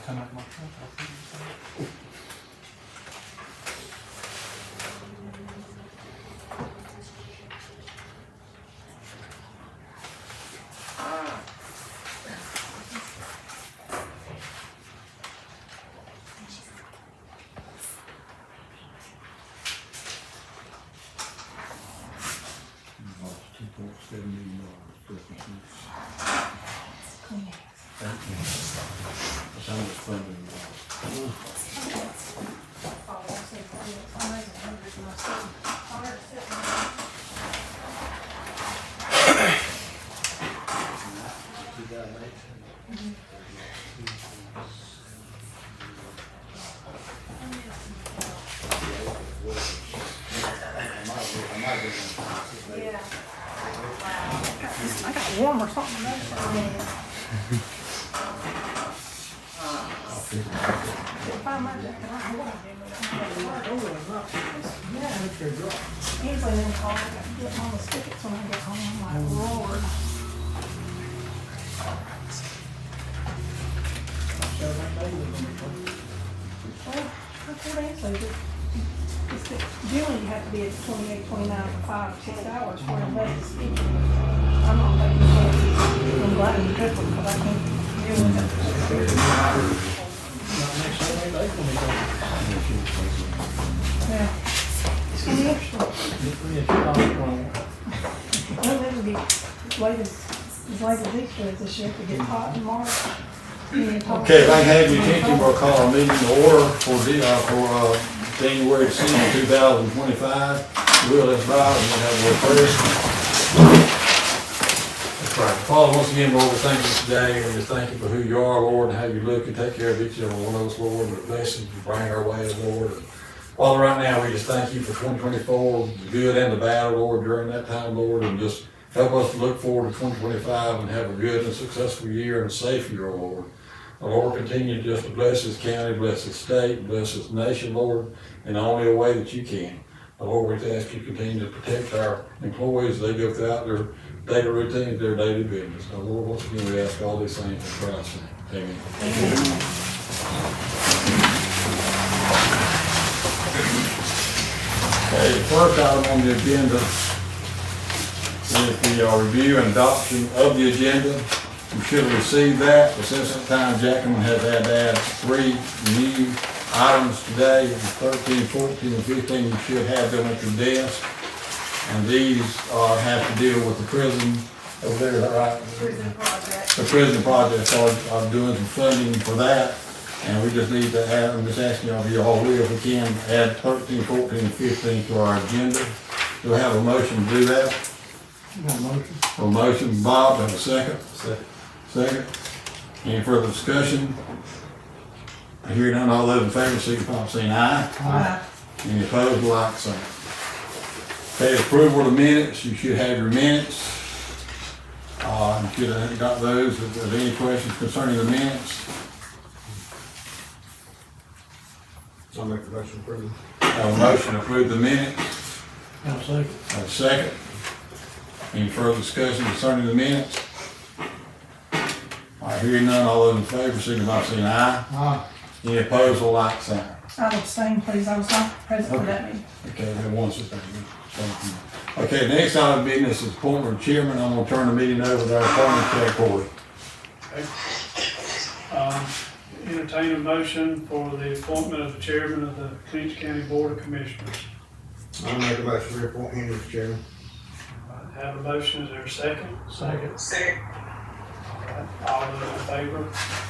come out my truck, I'll put it inside. $2.7 million. That's how much funding we Yeah. I got warm or something. If I might, I don't know what I did with it. Yeah. Usually then call, I got to get mama's tickets when I get home. I'm like, Lord. Well, that's what I said. Generally, you have to be at 28, 29 for 5 or 6 hours for a less speaking. I'm not taking chances. I'm glad you took them because I can't deal with it. Yeah. It's going to be interesting. Well, it'll be as late as Easter is this year to get hot in March. Okay, if I have your attention, we'll call a meeting to order for January 6th, 2025. Will, let's rise and we'll have a word first. That's right. Father, once again, Lord, we thank you today and we just thank you for who you are, Lord, and how you look and take care of each and every one of us, Lord, and the blessings you bring our way, Lord. And Father, right now, we just thank you for 2024, the good and the bad, Lord, during that time, Lord, and just help us to look forward to 2025 and have a good and successful year and a safe year, Lord. Lord, continue just to bless this county, bless this state, bless this nation, Lord, in the only way that you can. Lord, we just ask you to continue to protect our employees as they go throughout their daily routines, their daily business. Now, Lord, once again, we ask all these things in Christ's name. Amen. Amen. Okay, the first item on the agenda is the review and adoption of the agenda. You should have received that, but since that time, Jackman has had to add 3 new items today, 13, 14, and 15. You should have them at your desk. And these have to deal with the prison over there, is that right? Prison project. The prison project, so I'm doing some funding for that. And we just need to add, I'm just asking y'all if you all will, if we can, add 13, 14, and 15 to our agenda. Do I have a motion to do that? Motion. A motion, Bob, have a second? Second. Second. Any further discussion? I hear none, all those in favor, signify by saying aye. Aye. Any opposed, like sign. Okay, approval of the minutes, you should have your minutes. You should have got those. If there's any questions concerning the minutes, I'll make the motion for you. have a motion to approve the minutes. I'll second. Have a second. Any further discussion concerning the minutes? I hear none, all those in favor, signify by saying aye. Aye. Any opposed, will like sign. I'll abstain, please. I was not present for that meeting. Okay, that one's just thank you. Okay, next item of business is appointment of chairman. I'm gonna turn the meeting over to our appointment, Chad Corey. Entertain a motion for the appointment of the chairman of the Clinch County Board of Commissioners. I'll make a motion to reappoint Henry as chairman. Have a motion, is there a second? Second. All those in favor,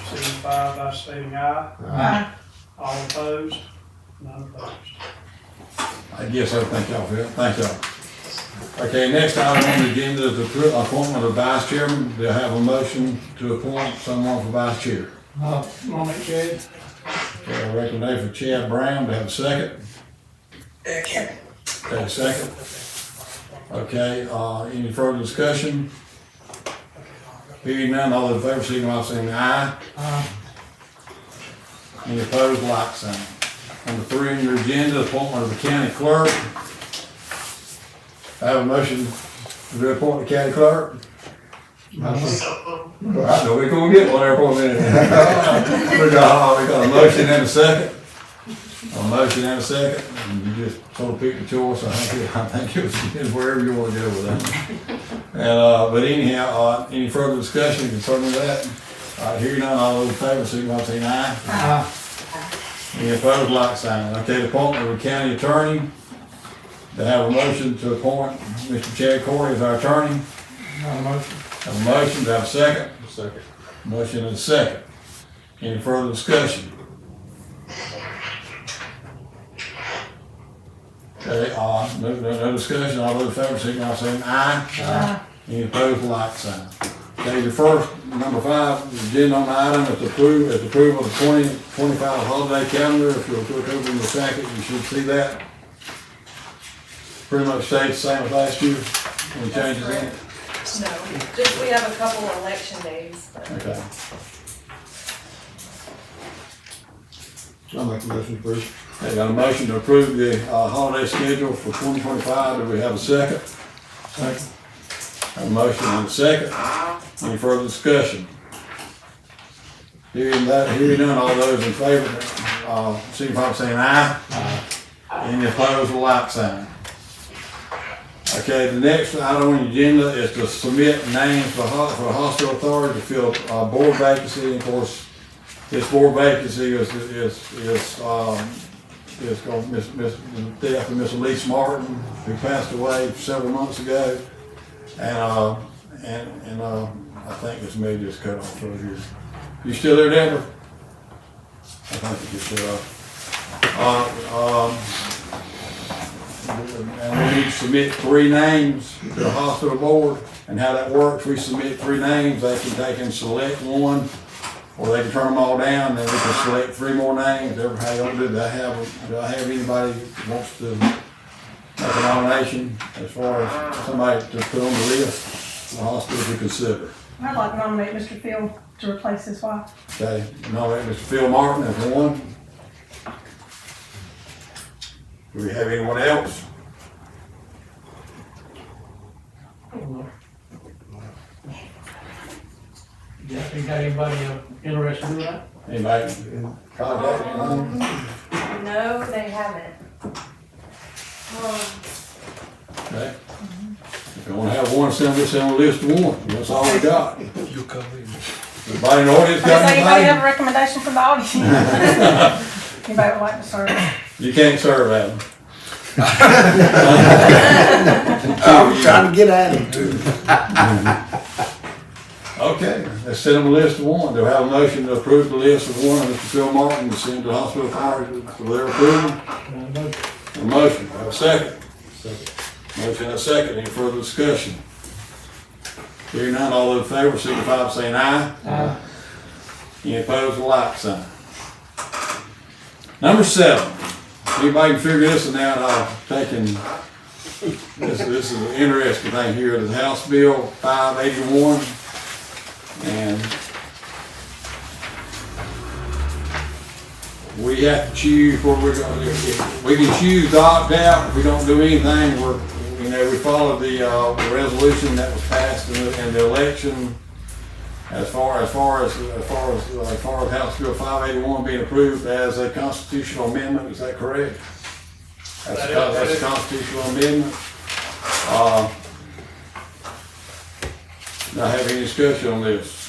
signify by stating aye. Aye. All opposed? None opposed. I guess so, thank y'all for that, thank y'all. Okay, next item on the agenda is the appointment of vice chairman. Do I have a motion to appoint someone for vice chair? Nominate Chad. Okay, I recommend for Chad Brown. Do I have a second? Second. Okay, second. Okay, any further discussion? Hearing none, all in favor, signify by saying aye. Aye. Any opposed, like sign. Number 3 on your agenda, appointment of the county clerk. I have a motion to appoint the county clerk. So, I know we're gonna get one there for a minute. We got a motion and a second. A motion and a second, and you just sort of pick the choice. I think it was wherever you wanna go with that. And, but anyhow, any further discussion concerning that? Hearing none, all those in favor, signify by saying aye. Any opposed, like sign. Okay, the appointment of the county attorney. To have a motion to appoint Mr. Chad Corey as our attorney. Not a motion. Have a motion, to have a second? Second. Motion and a second. Any further discussion? Okay, no discussion, all those in favor, signify by saying aye. Any opposed, like sign. Okay, your first, number 5, the agenda on the item is approval of the 2025 holiday calendar. If you'll look over in the packet, you should see that. Pretty much stayed the same as last year, any changes in it? No, just we have a couple election days, but Okay. I'll make a motion to approve. Okay, got a motion to approve the holiday schedule for 2025. Do we have a second? Second. Have a motion and a second. Any further discussion? Hearing none, all those in favor, signify by saying aye. Any opposed, a like sign. Okay, the next item on the agenda is to submit names for hospital authority to fill board vacancy. And of course, this board vacancy is going Miss death of Miss Elise Martin, who passed away several months ago. And I think this may just cut off for here. You still there, Deborah? I think you still and we need to submit 3 names to the hospital board. And how that works, we submit 3 names, they can select one, or they can turn them all down, then we can select 3 more names. How you gonna do that? Do I have anybody that wants to make a nomination as far as somebody to put on the list for the hospital to consider? I'd like to nominate Mr. Phil to replace his wife. Okay, nominate Mr. Phil Martin as one. Do we have anyone else? You got anybody interested in that? Anybody contact anyone? no, they haven't. Okay. If you wanna have one, send this on a list of 1. That's all we got. You come in. Everybody in the audience Does got anybody have anybody? a recommendation from the audience? Anybody would like to serve? You can't serve Adam. I'm trying to get at him too. Okay, let's send them a list of 1. Do I have a motion to approve the list of 1 of Mr. Phil Martin to send to the hospital authority for their approval? A motion, have a second? Second. Motion and a second, any further discussion? Hearing none, all those in favor, signify by saying aye. Any opposed, a like sign. Number 7, anybody can figure this one out, I've taken, this is an interesting thing here, the House Bill 581, and we have to choose where we're going. We can choose to opt out if we don't do anything. We followed the resolution that was passed in the election as far as House Bill 581 being approved as a constitutional amendment. Is that correct? That's a constitutional amendment. Now, have any discussion on this?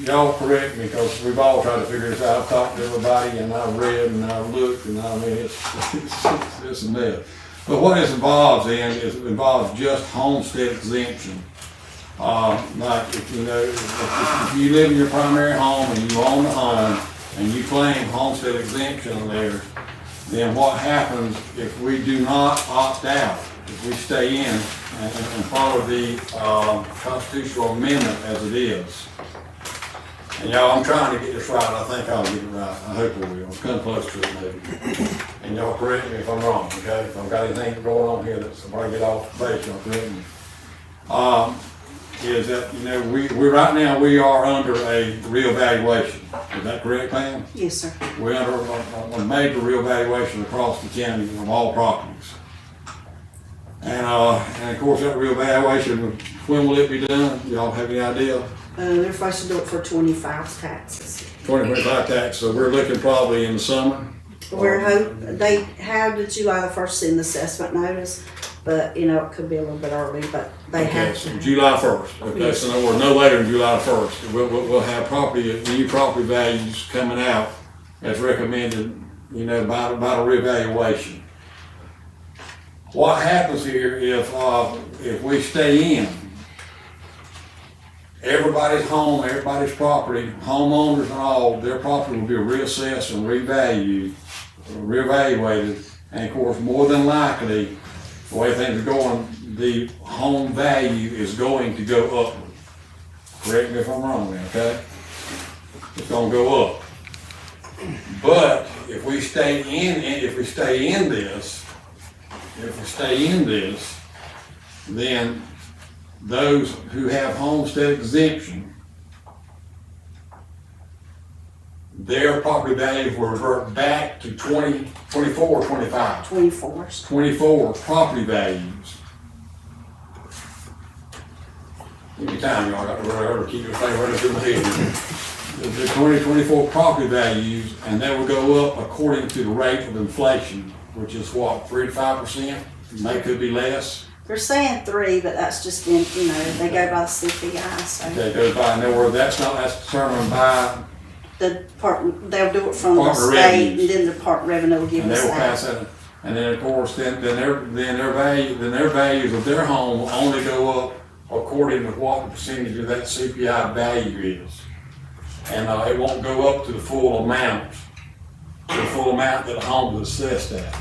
Y'all correct me, because we've all tried to figure this out. I've talked to everybody, and I've read, and I've looked, and I mean, it's a mess. But what this involves involves just homestead exemption. Like, if you live in your primary home and you own the home, and you claim homestead exemption on there, then what happens if we do not opt out? If we stay in and follow the constitutional amendment as it is. And y'all, I'm trying to get this right. I think I'll get it right. I hope we will. Come close to it maybe. And y'all correct me if I'm wrong, okay? If I've got anything going on here that's somebody get off the base, y'all correct me. Is that, we right now, we are under a reevaluation. Is that correct, Pam? Yes, sir. We're under a major reevaluation across the county of all properties. And of course, that reevaluation, when will it be done? Y'all have any idea? They're supposed to do it for 25 taxes. 2025 tax, so we're looking probably in the summer. They have the July the 1st in the assessment notice, but you know, it could be a little bit early, but they Okay, have so to. July 1st. Okay, so we're no later than July 1st. We'll have new property values coming out as recommended, you know, by the reevaluation. What happens here if we stay in, everybody's home, everybody's property, homeowners and all, their property will be reassessed and reevaluated. And of course, more than likely, the way things are going, the home value is going to go up. Correct me if I'm wrong now, okay? It's gonna go up. But if we stay in this, then those who have homestead exemption, their property values will revert back to 24 or 25. 24s. 24 property values. Give me time, y'all, I got to remember to keep your thing right up in my head. The 2024 property values, and they will go up according to the rate of inflation, which is what, 3 to 5%? May could be less. They're saying 3, but that's just in, you know, they go by the CPI, so. Okay, goes by, in other words, that's determined by, The part, they'll do it from the Department of state, Revenues. and then the Department of Revenue will give and they us will pass that. that. And then of course, then their values of their home will only go up according to what the percentage of that CPI value is. And it won't go up to the full amount that the home is assessed at.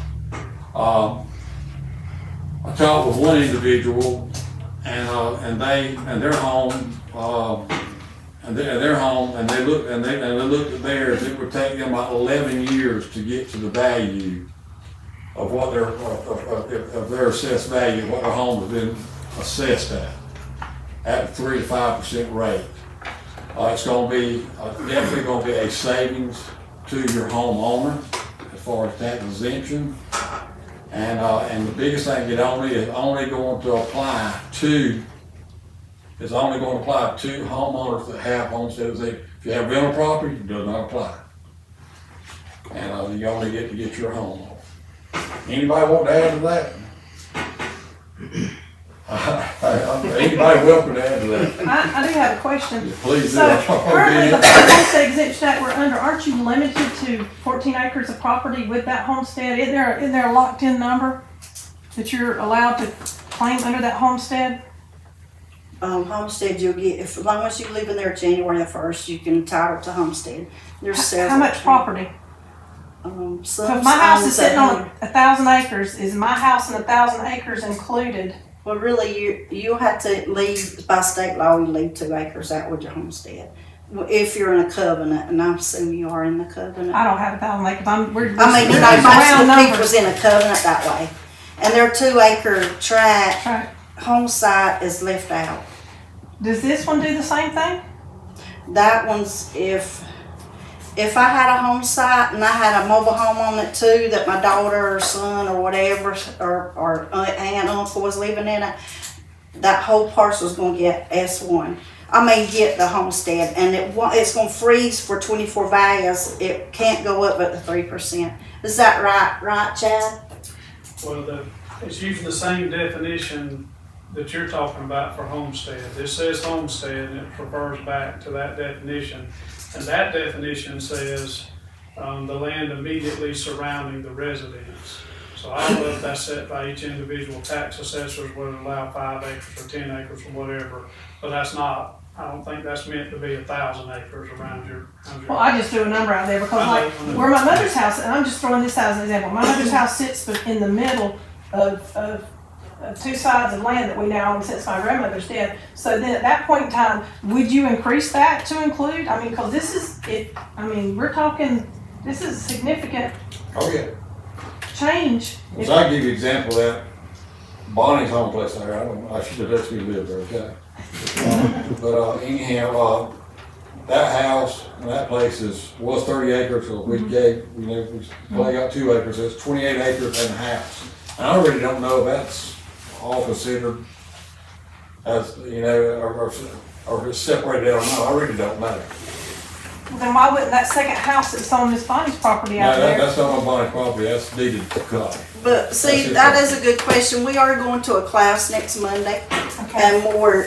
I talked with one individual, and their home, and they looked at theirs. It would take them about 11 years to get to the value of what of their assessed value, what their home has been assessed at a 3 to 5% rate. It's going to be definitely going to be a savings to your homeowner as far as tax exemption. And the biggest thing is only going to apply to homeowners that have homestead exemption. If you have rental property, it does not apply. And you only get to get your home off. Anybody want to add to that? Anybody welcome to add to that? I do have a question. Please do. So currently, the homestead exemption that we're under, aren't you limited to 14 acres of property with that homestead? Isn't there a locked-in number that you're allowed to claim under that homestead? Homestead, you'll get, as long as you live in there January the 1st, you can entitle to homestead. There's several. How much property? Some So if my house is owns sitting on 100. 1,000 acres, is my house and 1,000 acres included? Well, really, you'll have to leave, by state law, you leave 2 acres out with your homestead. If you're in a covenant, and I'm assuming you are in the covenant. I don't have 1,000 acres. We're You know, using most of round the numbers. people's in a covenant that way. And their 2 acre tract, Right. home site is left out. Does this one do the same thing? That one's if I had a home site and I had a mobile home on it too, that my daughter or son or whatever, or aunt, uncle was living in it, that whole parcel's gonna get S1. Get the homestead, and it's gonna freeze for 24 values. It can't go up but the 3%. Is that right, Chad? Well, it's using the same definition that you're talking about for homestead. This says homestead, and it refers back to that definition. And that definition says the land immediately surrounding the residence. So I don't know if that's set by each individual tax assessors, whether to allow 5 acres or 10 acres or whatever. But that's not, I don't think that's meant to be 1,000 acres around your. Well, I just threw a number out there because like where my mother's house, and I'm just throwing this out as an example, my mother's house sits in the middle of 2 sides of land that we now own since my grandmother's dead. So then at that point in time, would you increase that to include? I mean, because this is, we're talking, this is a significant Oh, yeah. change. So I'll give you an example of that. Bonnie's home place there, I should have let you live there, okay? But anyhow, that house and that place was 30 acres, so we got 2 acres, so it's 28 acres and a house. And I really don't know if that's all considered as, you know, or if it's separated, I don't know, I really don't know. Then why wouldn't that second house that's on Miss Bonnie's property out No, there? that's not my bonding property, that's deeded to Clyde. But see, That's it. that is a good question. We are going to a class next Monday Okay, and more,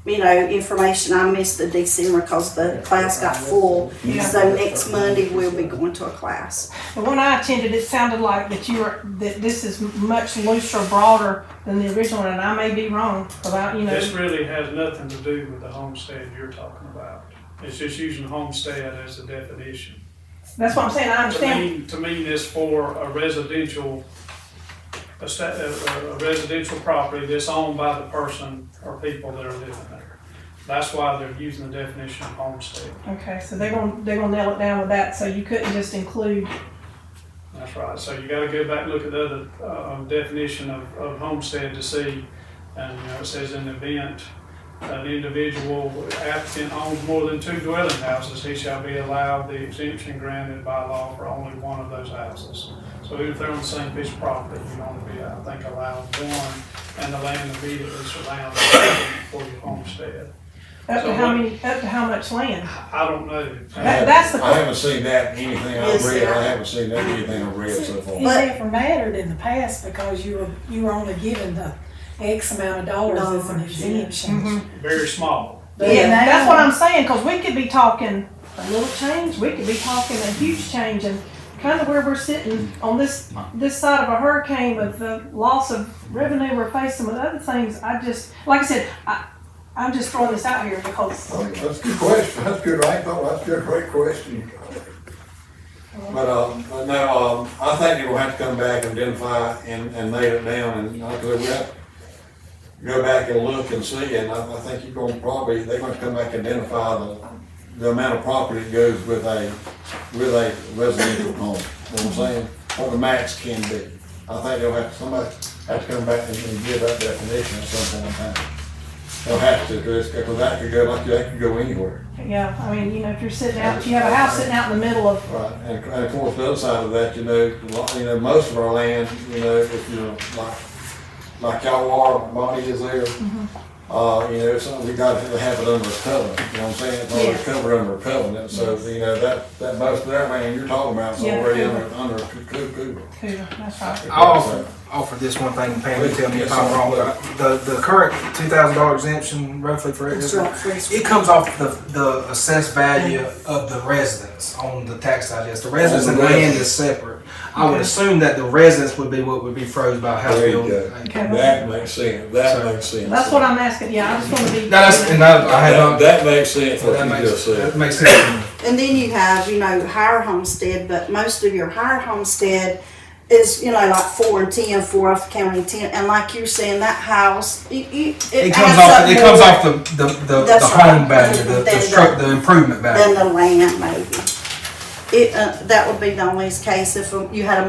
you know, information. I missed the December because the class got full. Yeah. So next Monday we'll be going to a class. but when I attended, it sounded like that this is much looser, broader than the original, and I may be wrong, because This really has nothing to do with the homestead you're talking about. It's just using homestead as a definition. that's what I'm saying, I understand. To me, this for a residential property that's owned by the person or people that are living there. That's why they're using the definition of homestead. Okay, so they're gonna nail it down with that, so you couldn't just include, That's right. So you gotta go back and look at the other definition of homestead to see, and you know, it says in the event an individual applicant owns more than 2 dwelling houses, he shall be allowed the exemption granted by law for only one of those houses. So even if they're on the same piece of property, you'd only be, I think, allowed one, and the land immediately surrounding for your homestead. up to how many, up to how much land? I don't know. That's the- I haven't seen that, in anything I've Yes, read, sir. I haven't seen that, in anything I've read so far. It never mattered in the past because you were only given the X amount of dollars as an exemption. Very small. But Yeah, now- that's what I'm saying, because we could be talking a little change, we could be talking a huge change, and kind of where we're sitting on this side of a hurricane with the loss of revenue we're facing with other things, I just, like I said, I'm just throwing this out here because, Oh, that's a good question, that's good, I thought that's a good, great question. But now, I think you're gonna have to come back and identify and nail it down, and like I said, we have to go back and look and see, and I think you're gonna probably, they're gonna come back and identify the amount of property that goes with a residential home, you know what I'm saying? What the max can be. I think they'll have, somebody have to come back and give that definition at some point in time. They'll have to, because that could go, like, that could go anywhere. yeah, I mean, you know, if you're sitting out, if you have a house sitting out in the middle of, Right, and of course, the other side of that, most of our land, if you're like y'all are, Bonnie is there, it's something we got to have it under a covenant, you know what I'm saying? It's already Yes. covered under a covenant, so, that most of that land you're talking about is Yeah, already covenant. under a cougar. that's right. I'll offer this one thing, and Pam, you tell me if I'm wrong, but the current $2,000 exemption roughly for it, it comes off the assessed value of the residence on the tax digest. The residence and land is separate. I would assume that the residence would be what would be froze by house There you bill. go. Okay. That makes sense, that makes sense. That's what I'm asking, yeah, I just wanna be. No, I had not. That makes sense, what That you just that said. makes sense to me. And then you have, higher homestead, but most of your higher homestead is, like 4 and 10, 4 off the county 10. And like you're saying, that house, It it comes adds off. up It more comes off the That's home right. value, the improvement value. than the land maybe. That would be the only case if you had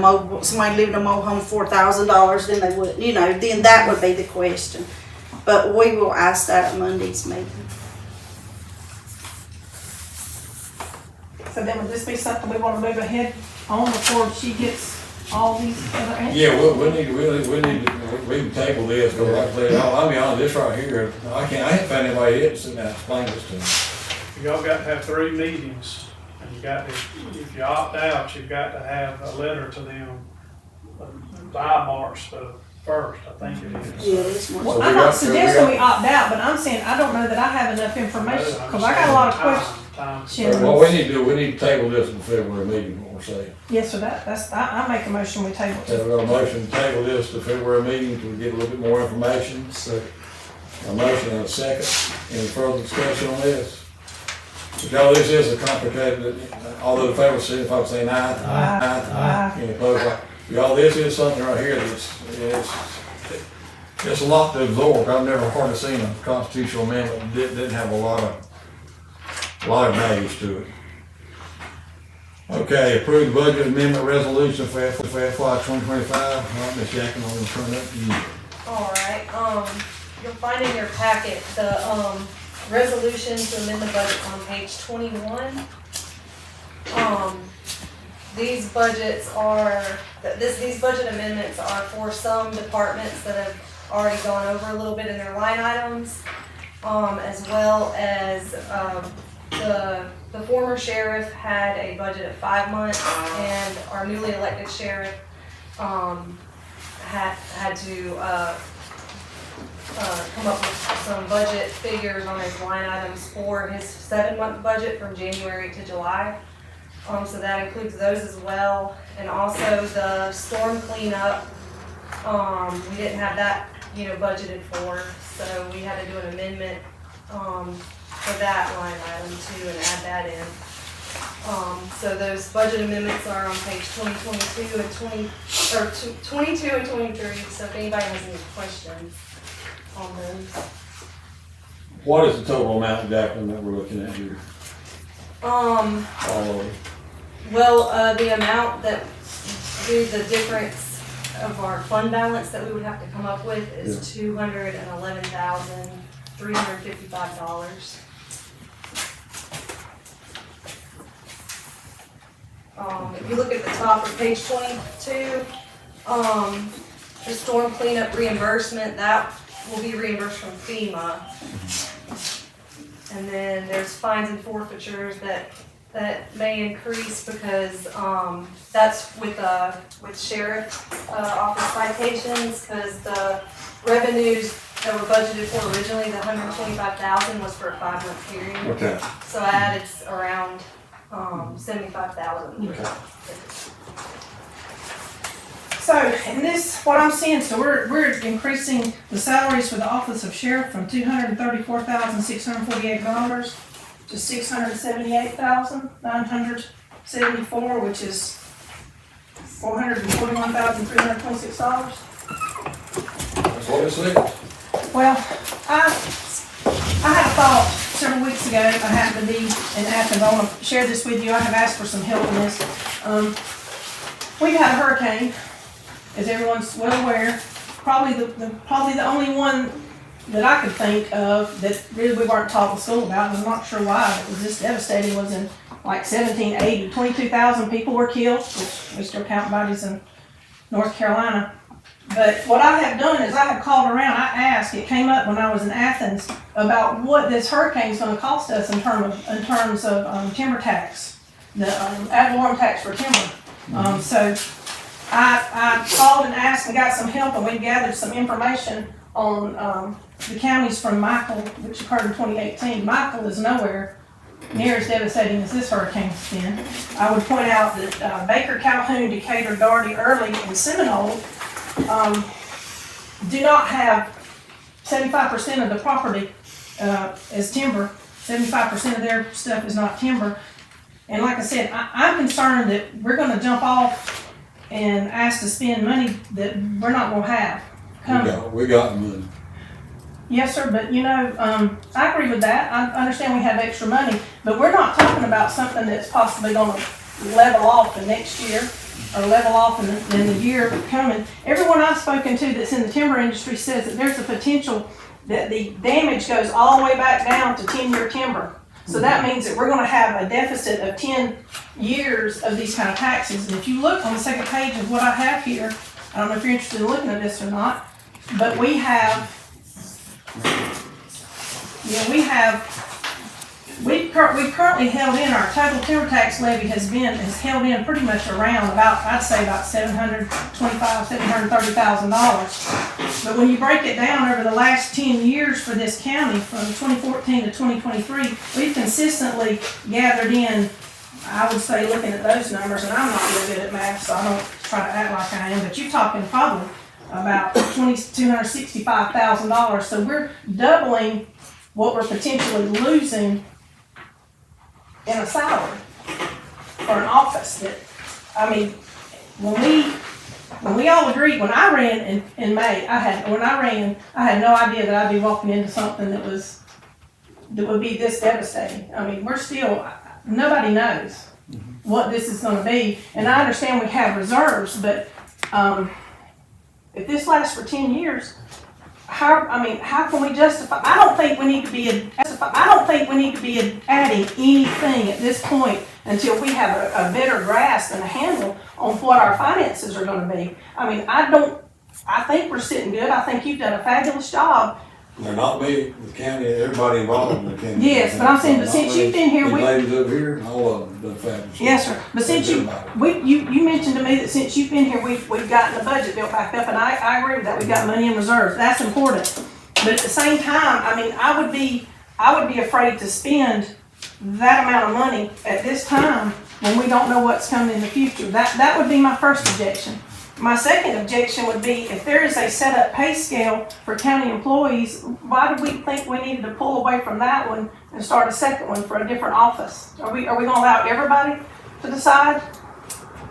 somebody lived in a mobile home $4,000, then they would, then that would be the question. But we will ask that at Monday's meeting. So then would this be something we wanna move ahead on before she gets all these other answers? Yeah, we can table this, because like I said, I'll be honest, this right here, I haven't found anybody yet to sit down and explain this to me. Y'all got to have 3 meetings, and you got to, if you opt out, you've got to have a letter to them by March the 1st, I think it is. Yeah, it's more. Well, So I'm we not got- suggesting we opt out, but I'm saying, I don't know that I have enough information, cause I got a lot of questions. Time. What we need to do, we need to table this in the February meeting, what we're saying. Yes, sir, I make a motion, we table So it. we've got a motion to table this to February meeting to get a little bit more information. A motion and a second. Any further discussion on this? Because this is a complicated, although the favor signify by saying aye. Aye. Any opposed? Y'all, this is something right here it's a lot to absorb. I've never hardly seen a constitutional amendment that didn't have a lot of values to it. Okay, approved budget amendment resolution for FY 2025. All right, Ms. Jackson, I'm gonna turn that to you. All right, you'll find in your packet the, resolution to amend the budget on page 21. These budgets are, these budget amendments are for some departments that have already gone over a little bit in their line items, as well as, the former sheriff had a budget of 5 months, and our newly elected sheriff, had to, come up with some budget figures on his line items for his 7-month budget from January to July. So that includes those as well, and also the storm cleanup. We didn't have that, budgeted for, so we had to do an amendment, for that line item too, and add that in. So those budget amendments are on page 22 and 22 and 23, so if anybody has any questions on those. What is the total amount exactly that we're looking at here? All of it. Well, the amount that, the difference of our fund balance that we would have to come up with is $211,355. If you look at the top of page 22, the storm cleanup reimbursement, that will be reimbursed from FEMA. And then there's fines and forfeitures that may increase because, that's with sheriff, office citations, because the revenues that were budgeted for originally, the $125,000 was for a 5-month period. Okay. So I added around, $75,000. Okay. So, in this, what I'm seeing, so we're increasing the salaries for the office of sheriff from $234,648 to $678,974, which is $441,326. That's what it says. Well, I had a thought several weeks ago. I happened to be in Athens. I want to share this with you. I have asked for some help in this. We've had a hurricane, as everyone's well aware. Probably the only one that I could think of that really we weren't taught in school about, and I'm not sure why, it was this devastating, was in like 1780. 22,000 people were killed, which we still count bodies in North Carolina. But what I have done is I have called around, I asked, it came up when I was in Athens, about what this hurricane is going to cost us in terms of timber tax, the ad valorem tax for timber. So I called and asked and got some help, and we gathered some information on the counties from Michael, which occurred in 2018. Michael is nowhere near as devastating as this hurricane's been. I would point out that Baker, Calhoun, Decatur, Doherty, Early, and Seminole do not have 75% of the property as timber. 75% of their stuff is not timber. And like I said, I'm concerned that we're going to jump off and ask to spend money that we're not going to have. We got money. Yes, sir, but I agree with that. I understand we have extra money, but we're not talking about something that's possibly going to level off the next year or level off in the year coming. Everyone I've spoken to that's in the timber industry says that there's a potential that the damage goes all the way back down to 10-year timber. So that means that we're going to have a deficit of 10 years of these kind of taxes. And if you look on the second page of what I have here, I don't know if you're interested in looking at this or not, but we currently held in, our total timber tax levy has held in pretty much around I'd say about $730,000. But when you break it down over the last 10 years for this county, from 2014 to 2023, we've consistently gathered in, I would say, looking at those numbers, and I'm not really good at math, so I don't try to act like I am, but you're talking probably about $265,000. So we're doubling what we're potentially losing in a salary for an office. That, I mean, when we all agreed, when I ran in May, I had no idea that I'd be walking into something that would be this devastating. I mean, nobody knows what this is going to be, and I understand we have reserves, but if this lasts for 10 years, how can we justify? I don't think we need to be adding anything at this point until we have a better grasp and a handle on what our finances are going to be. I mean, I don't I think we're sitting good. I think you've done a fabulous job. They're not me, the county, everybody involved in the county. Yes, but I'm saying, but since you've been here, These we, ladies up here, all of them done fabulous. yes, sir. But since you, you mentioned to me that since you've been here, we've gotten the budget built back up, and I agree with that. We've got money in reserves. That's important. But at the same time, I mean, I would be afraid to spend that amount of money at this time when we don't know what's coming in the future. That would be my first objection. My second objection would be if there is a set up pay scale for county employees, why do we think we needed to pull away from that one and start a second one for a different office? Are we gonna allow everybody to decide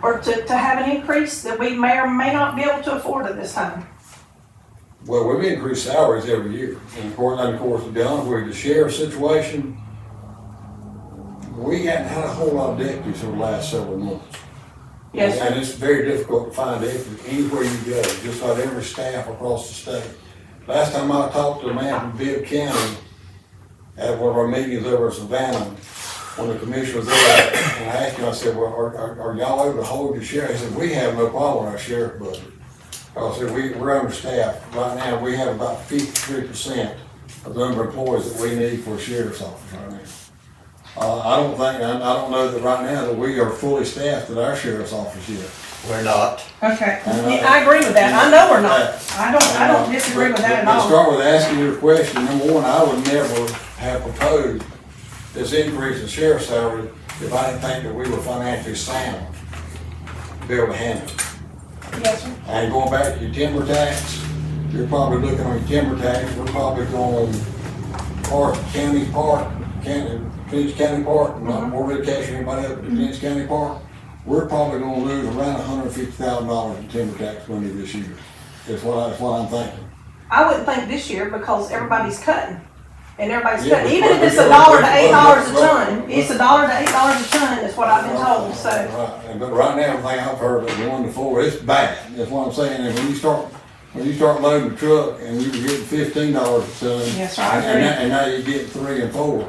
or to have an increase that we may or may not be able to afford at this time? Well, we've increased salaries every year, and of course, to be honest with you, the sheriff's situation, we haven't had a whole lot of deputies over the last several months. Yes, sir. And it's very difficult to find deputies anywhere you go, just about every staff across the state. Last time I talked to a man from Bibb County at one of our meetings over in Savannah, when the commissioner was there, and I asked him, I said, well, are y'all able to hold your sheriff? He said, we have no problem with our sheriff budget. I said, we're understaffed. Right now, we have about 53% of the number of employees that we need for a sheriff's office right now. I don't know that right now that we are fully staffed at our sheriff's office yet. We're not. Okay, yeah, I agree with that. I know we're not. I don't disagree with that at But all. start with asking your question. Number one, I would never have proposed this increase in sheriff's salary if I didn't think that we were financially sound to be able to handle it. Yes, sir. And going back to your timber tax, you're probably looking on your timber tax, we're probably going Clinch County Park, not more education, anybody up at Clinch County Park, we're probably gonna lose around $150,000 in timber tax money this year. That's what I'm thinking. I wouldn't think this year because everybody's cutting. And everybody's Yeah, cutting. but- Even if it's $1 to $8 a ton, it's $1 to $8 a ton is what I've been told, so. Right, but right now, everything I've heard of 1 to 4, it's bad, that's what I'm saying, and when you start loading the truck and you were getting $15 a ton. Yes, sir, I agree. And now you're getting 3 and 4.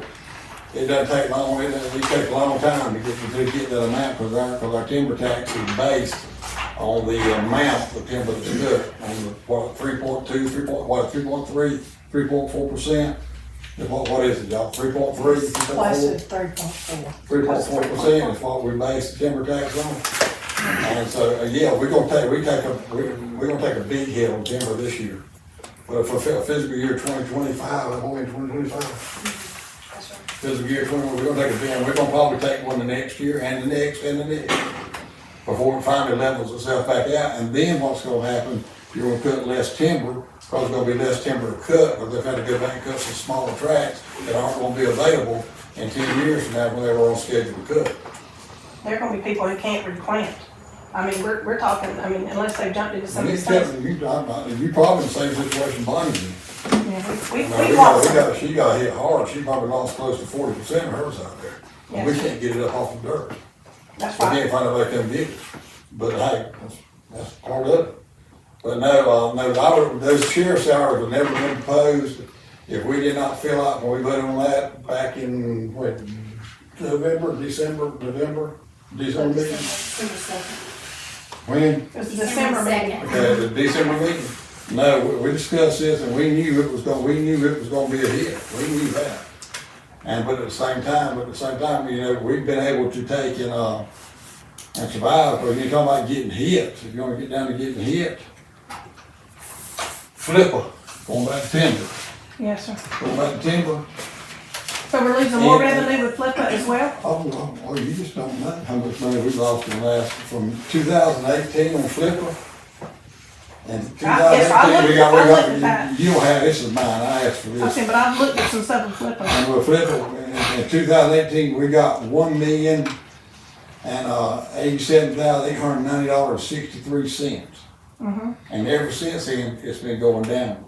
It doesn't take long, it takes a long time to get that amount, because our timber tax is based on the amount of timber that's cut, on the, 3.2, 3.3, 3.4%. What is it, y'all, 3.3, Plus 3.4? it's 3.4. 3.4% is what we base the timber tax on. And so, yeah, we're gonna take a big hit on timber this year. But for fiscal year 2025, I'm going in 2025. Fiscal year 20, we're gonna take a big, we're gonna probably take one the next year and the next and the next. Before it finally levels itself back out, and then what's gonna happen, you're gonna cut less timber, because there's gonna be less timber to cut, because they've had to go back and cut some smaller tracts that aren't gonna be available in 10 years from now when they were on schedule to cut. There are gonna be people who can't replant. I mean, we're talking, I mean, unless they've jumped into some And of he's these things. telling you, you probably in the same situation Bonnie did. Yeah, we No, lost some. she got hit hard, she probably lost close to 40% of hers out there. And we Yes. can't get it up off the dirt. That's We right. can't find a way to come get it. But hey, that's part of it. But no, those sheriff's salaries have never been proposed. If we did not feel like when we voted on that back in, November meeting? When? It was the December meeting. Okay, the December meeting. No, we discussed this and we knew it was gonna be a hit. We knew that. But at the same time, you know, we've been able to take and survive, because you're talking about getting hit. If you're gonna get down to getting hit, flipper, going back to timber, Yes, sir. going back to timber. So we're losing more revenue with flip as well? Oh, you just don't know how much money we lost in the last, from 2018 on flipper. And Yes, I 2018, looked at that. you don't have, this is mine, I asked for this. Okay, but I've looked at some stuff with flip. And with flipper, in 2018, we got $1,087,890.63. And ever since then, it's been going down.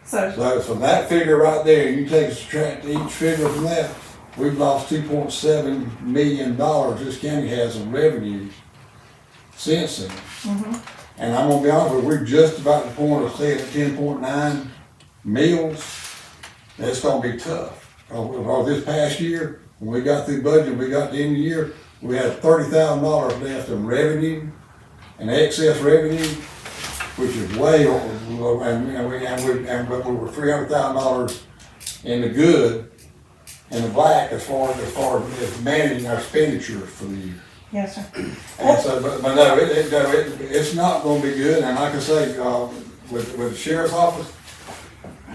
So, So from that figure right there, you take and subtract each figure from that, we've lost $2.7 million this county has in revenues since then. And I'm gonna be honest with you, we're just about to the point of saying at 10.9 mills. That's gonna be tough. Or this past year, when we got through budget, we got to the end of the year, we had $30,000 left in revenue and excess revenue. which is way over, but we were $300,000 in the good, in the black as far as managing our expenditures for the year. Yes, sir. And so, but no, it's not gonna be good, and like I say, with the sheriff's office,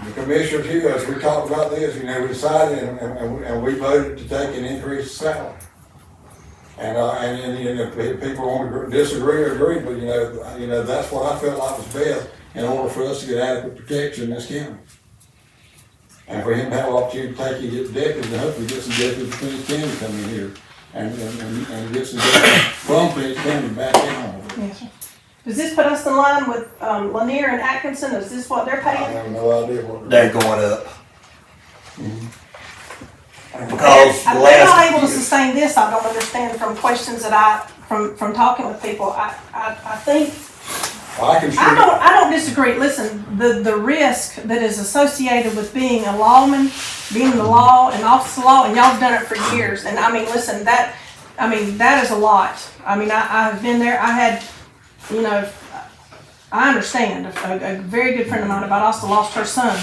the commissioners here, as we talked about this, we decided, and we voted to take an increased salary. And if people want to disagree or agree, but that's what I felt like was best in order for us to get adequate protection in this county. And for him to have an opportunity to take and get deputies, and hopefully get some deputies from Clinch County come in here and get some deputies from Clinch County back in. Yes, sir. Does this put us in line with Lanier and Atkinson? Is this what they're I paying? have no idea what. They're going up. If Because the they're not able to last, sustain this, I don't understand from questions that from talking with people. I think, I can sure. I don't disagree. Listen, the risk that is associated with being a lawman, being in the law and office of law, and y'all have done it for years. And I mean, listen, that is a lot. I mean, I've been there. I had, I understand. A very good friend of mine about Austin lost her son,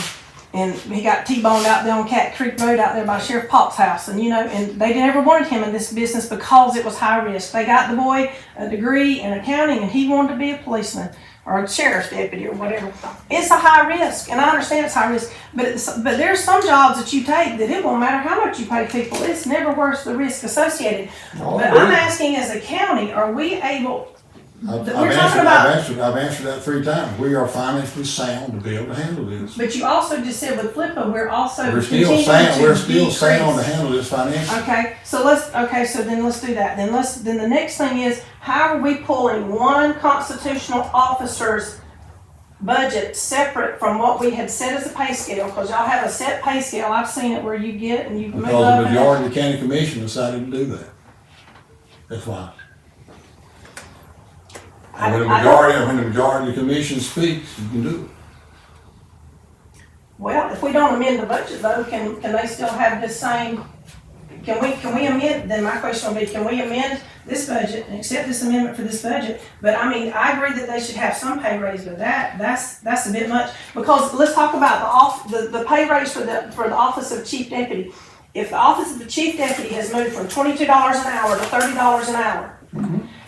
and he got T-boned out there on Cat Creek Road out there by Sheriff Pop's house. And and they never wanted him in this business because it was high risk. They got the boy a degree in accounting, and he wanted to be a policeman or a sheriff's deputy or whatever. It's a high risk, and I understand it's high risk, but there's some jobs that you take that it won't matter how much you pay people. It's never worth the risk associated. But I'm asking, as a county, are we able? I've answered that 3 times. We are financially sound to be able to handle this. But you also just said with FLIPA, we're also We're still continuing sound. to We're still decrease. sound to handle this financially. Okay, so then let's do that. Then the next thing is, how are we pulling one constitutional officer's budget separate from what we had set as a pay scale? Because y'all have a set pay scale. I've seen it where you get and you move Because up. the majority of the county commission decided to do that. That's why. And when the majority of the commission speaks, you can do it. Well, if we don't amend the budget though, can they still have the same? Can we amend? Then my question will be, can we amend this budget and accept this amendment for this budget? But I mean, I agree that they should have some pay raise, but that's a bit much. Because let's talk about the pay raise for the office of chief deputy. If the office of the chief deputy has moved from $22 an hour to $30 an hour,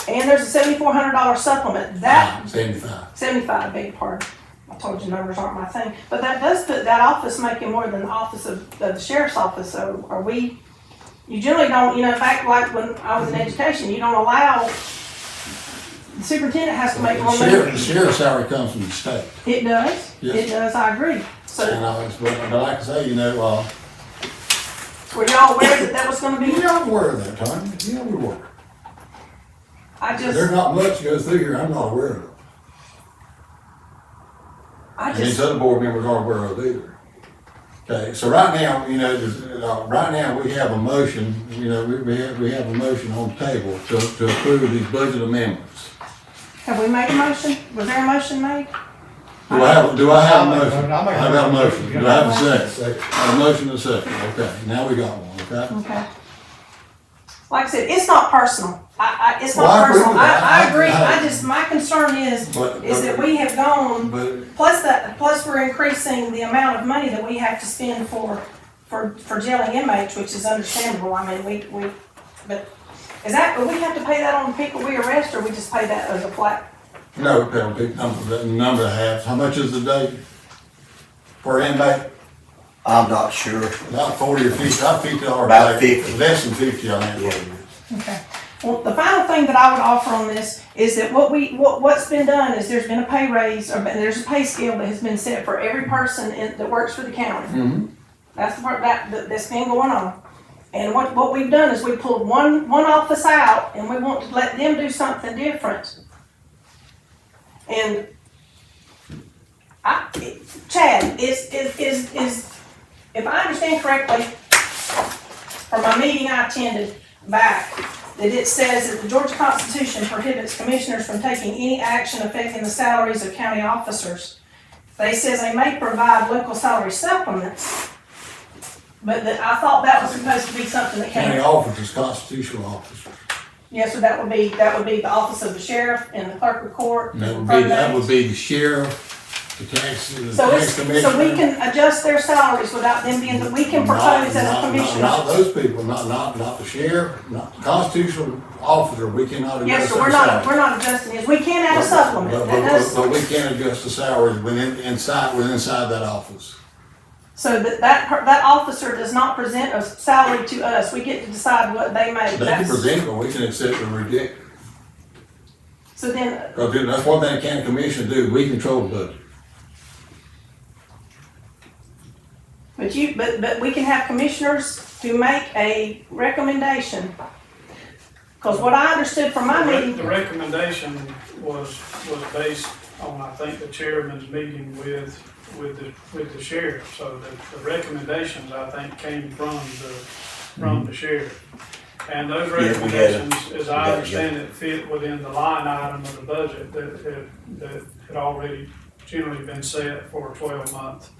and there's a $7,400 supplement, that 75, beg your pardon. I told you numbers aren't my thing, but that does put that office making more than the office of the sheriff's office. So are we? You generally don't, in fact, like when I was in education, you don't allow, the superintendent has to make more money. The sheriff's salary comes from the state. It does, Yes. It does, I agree. So, But like I say, were y'all aware that was gonna be? you're not aware of that, Tony. Yeah, we were. There's not much goes through here I'm not aware of. And these other board members aren't aware of either. Okay, so right now, we have a motion, we have a motion on the table to approve these budget amendments. Have we made a motion? Was there a motion made? Do I have a motion? I'll make I got a motion. Do I have a second? I have a motion and a second. Okay, now we got one, okay? Okay. Like I said, it's not personal. It's Well, I not agree personal. with that. I agree. I- My concern is that we have gone, But plus we're increasing the amount of money that we have to spend for jailing inmates, which is understandable. I mean, but do we have to pay that on the people we arrest, or we just pay that as a flat? no penalty, number of halves. How much is the day per inmate? I'm not sure. About 40 or 50, about $50 About a day. 50. Less than 50 on that. Okay. Well, the final thing that I would offer on this is that what's been done is there's been a pay raise, or there's a pay scale that has been set for every person that works for the county. Mm-hmm. That's the part that's been going on. And what we've done is we pulled one office out, and we want to let them do something different. And Chad, is if I understand correctly, from my meeting I attended back, that it says that the Georgia Constitution prohibits commissioners from taking any action affecting the salaries of county officers. They says they may provide local salary supplements, but I thought that was supposed to be something that County came. officers, constitutional officers. Yes, sir, that would be the office of the sheriff and the clerk of court. And and that would be the sheriff, the tax So commissioner. so we can adjust their salaries without them being, we can propose as a commissioner. Not those people, not the sheriff, not the constitutional officer, we cannot Yes, adjust sir, their salary. we're not adjusting his, we can add a supplement, that does, But we can adjust the salaries inside that office. so that officer does not present a salary to us, we get to decide what they make. They can present it, but we can accept or reject it. So then, Because that's one thing the county commission do, we control the budget. but we can have commissioners who make a recommendation. Cause what I understood from my meeting. The recommendation was based on, I think, the chairman's meeting with the sheriff. So the recommendations, I think, came from the sheriff. And those recommendations, as I understand it, fit within the line item of the budget that had already generally been set for a 12-month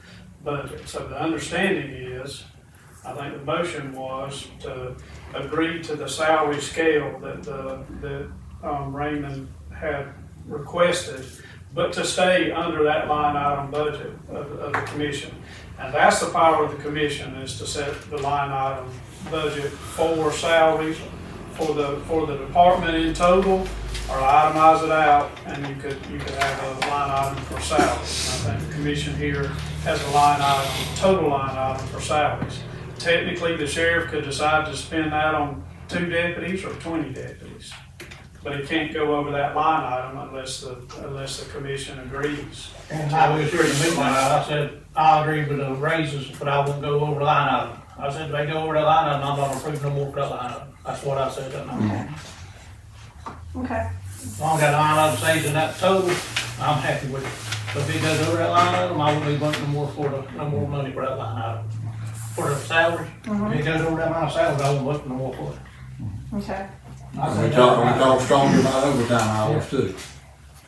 budget. So the understanding is, I think the motion was to agree to the salary scale that Raymond had requested, but to stay under that line item budget of the commission. And that's the power of the commission, is to set the line item budget for salaries for the department in total, or itemize it out, and you could have a line item for salaries. And I think the commission here has a line item, total line item for salaries. Technically, the sheriff could decide to spend that on 2 deputies or 20 deputies. But he can't go over that line item unless the commission agrees. And I was here to meet one, I said, I agree with the raises, but I won't go over the line item. I said, if they go over that line item, I'm not approving no more for that line item. That's what I said that night. Okay, As long as that line item stays in that total, I'm happy with it. But if it goes over that line item, I won't be wanting no more money for that line item. For the salary, if it goes over that line of salary, I won't want no more for it. okay. I We said, talk stronger about overtime hours too.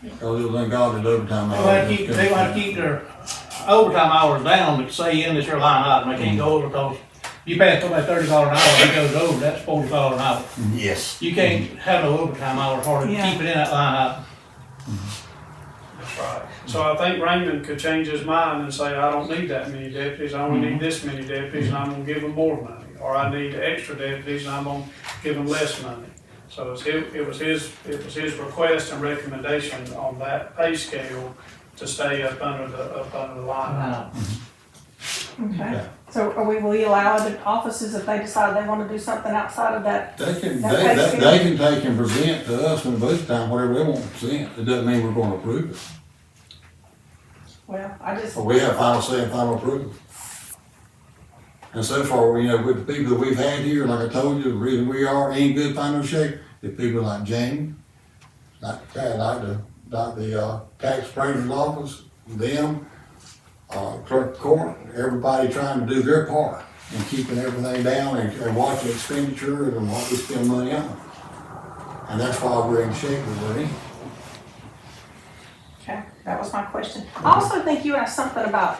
Because it was ungodly overtime They hours. want to keep their overtime hours down, but say in this your line item, they can't go over because you pay somebody $30 an hour, if it goes over, that's $40 an hour. Yes. You can't have no overtime hours, hardly Yeah. keep it in that line item. That's right. So I think Raymond could change his mind and say, I don't need that many deputies, I only need this many deputies, and I'm gonna give them more money. Or I need extra deputies, and I'm gonna give them less money. So it was his request and recommendation on that pay scale to stay up under the line item. Okay, so will we allow other offices if they decide they wanna do something outside of that? They can That they can take and present to us in the budget time whatever they want to present. It doesn't mean we're gonna approve it. Well, I just, But we have final say and final approval. And so far, you know, with the people that we've had here, like I told you, the reason we are in good financial shape, is people like Jamie, like the tax appraiser's office, them, clerk of court, everybody trying to do their part in keeping everything down and watching expenditure and what we spend money on. And that's why we're in the shape that we're in. okay, that was my question. I also think you asked something about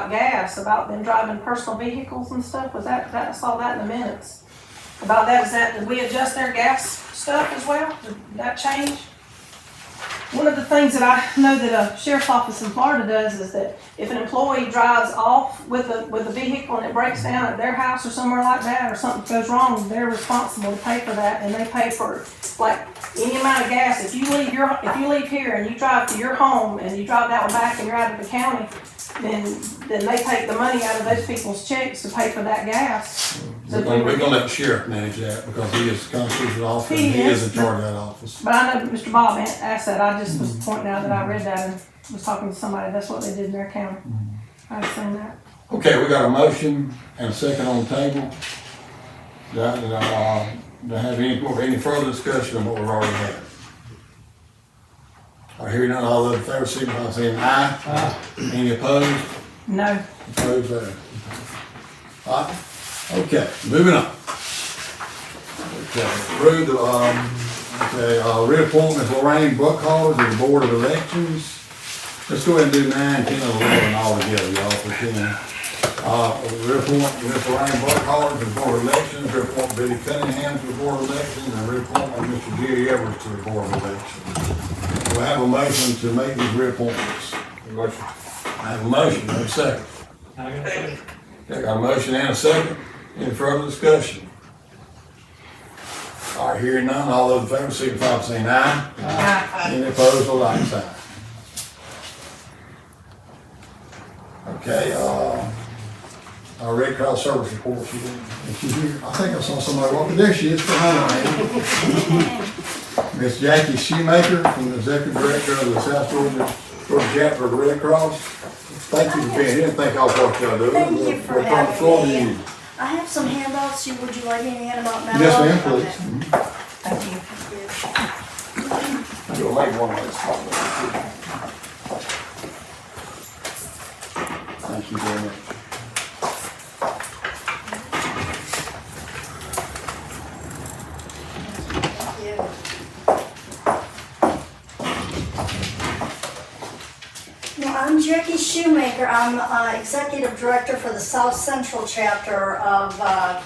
gas, about them driving personal vehicles and stuff. Was that, I saw that in the minutes. About that, did we adjust their gas stuff as well? Did that change? One of the things that I know that a sheriff's office in Florida does is that if an employee drives off with a vehicle and it breaks down at their house or somewhere like that, or something goes wrong, they're responsible to pay for that, and they pay for like any amount of gas. If you leave here and you drive to your home and you drive that one back and you're out of the county, then they take the money out of those people's checks to pay for that gas. So We're gonna let the sheriff manage that because he is the constitutional officer and He he is is, in charge of that office. But I know Mr. Bob asked that, I just was pointing out that I read that and was talking to somebody, that's what they did in their county. I was saying that. Okay, we got a motion and a second on the table. Do I have any further discussion on what we've already had? I hear none, all those in favor, signify by saying aye. Any opposed? No. Opposed, there. All right, okay, moving on. Okay, approve the, reappointment of Lorraine Buckholder to the Board of Elections. Let's go ahead and do 9, 10, and 11 all together, y'all, for 10. Reappoint Ms. Ryan Burkholder to the Board of Elections, reappoint Billy Cunningham to the Board of Elections, and reappoint Mr. Jerry Evers to the Board of Elections. Do I have a motion to make these reappointments? Motion. I have a motion, and a second. I got it. Okay, got a motion and a second. Any further discussion? All right, hearing none, all those in favor, signify by saying aye. Any opposed, or like sign. Okay, our Red Cross service report, is she here? I think I saw somebody walking, there she is behind. Miss Jackie Shoemaker, from the Executive Director of the South Georgia chapter of the Red Cross. Thank you for being here, and thank y'all for what y'all do. Thank you for We'll turn the floor to having me. you. I have some handouts. Would you like me to hand them out now? Yes, ma'am, please. Okay. Thank you. You'll make one of those. Thank you very much. I'm Jackie Shoemaker. I'm Executive Director for the South Central chapter of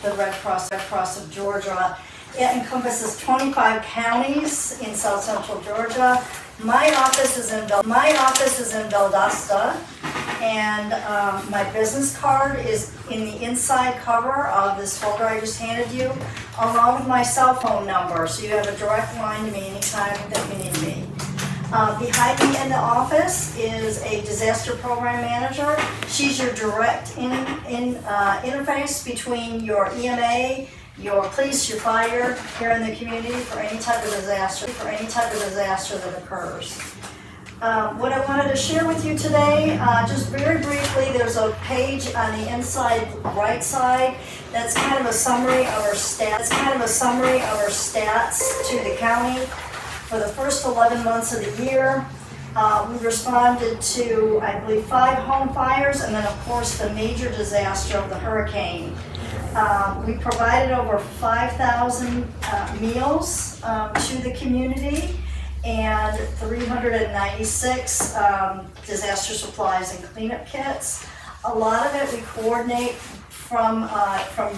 the Red Cross of Georgia. It encompasses 25 counties in South Central Georgia. My office is in Valdosta, and my business card is in the inside cover of this folder I just handed you, along with my cell phone number, so you have a direct line to me anytime that you need me. Behind me in the office is a disaster program manager. She's your direct interface between your EMA, your police, your fire here in the community for any type of disaster that occurs. What I wanted to share with you today, just very briefly, there's a page on the inside right side that's kind of a summary of our stats. To the county. For the first 11 months of the year, we responded to, I believe, 5 home fires, and then of course the major disaster of the hurricane. We provided over 5,000 meals to the community, and 396 disaster supplies and cleanup kits. A lot of it we coordinate from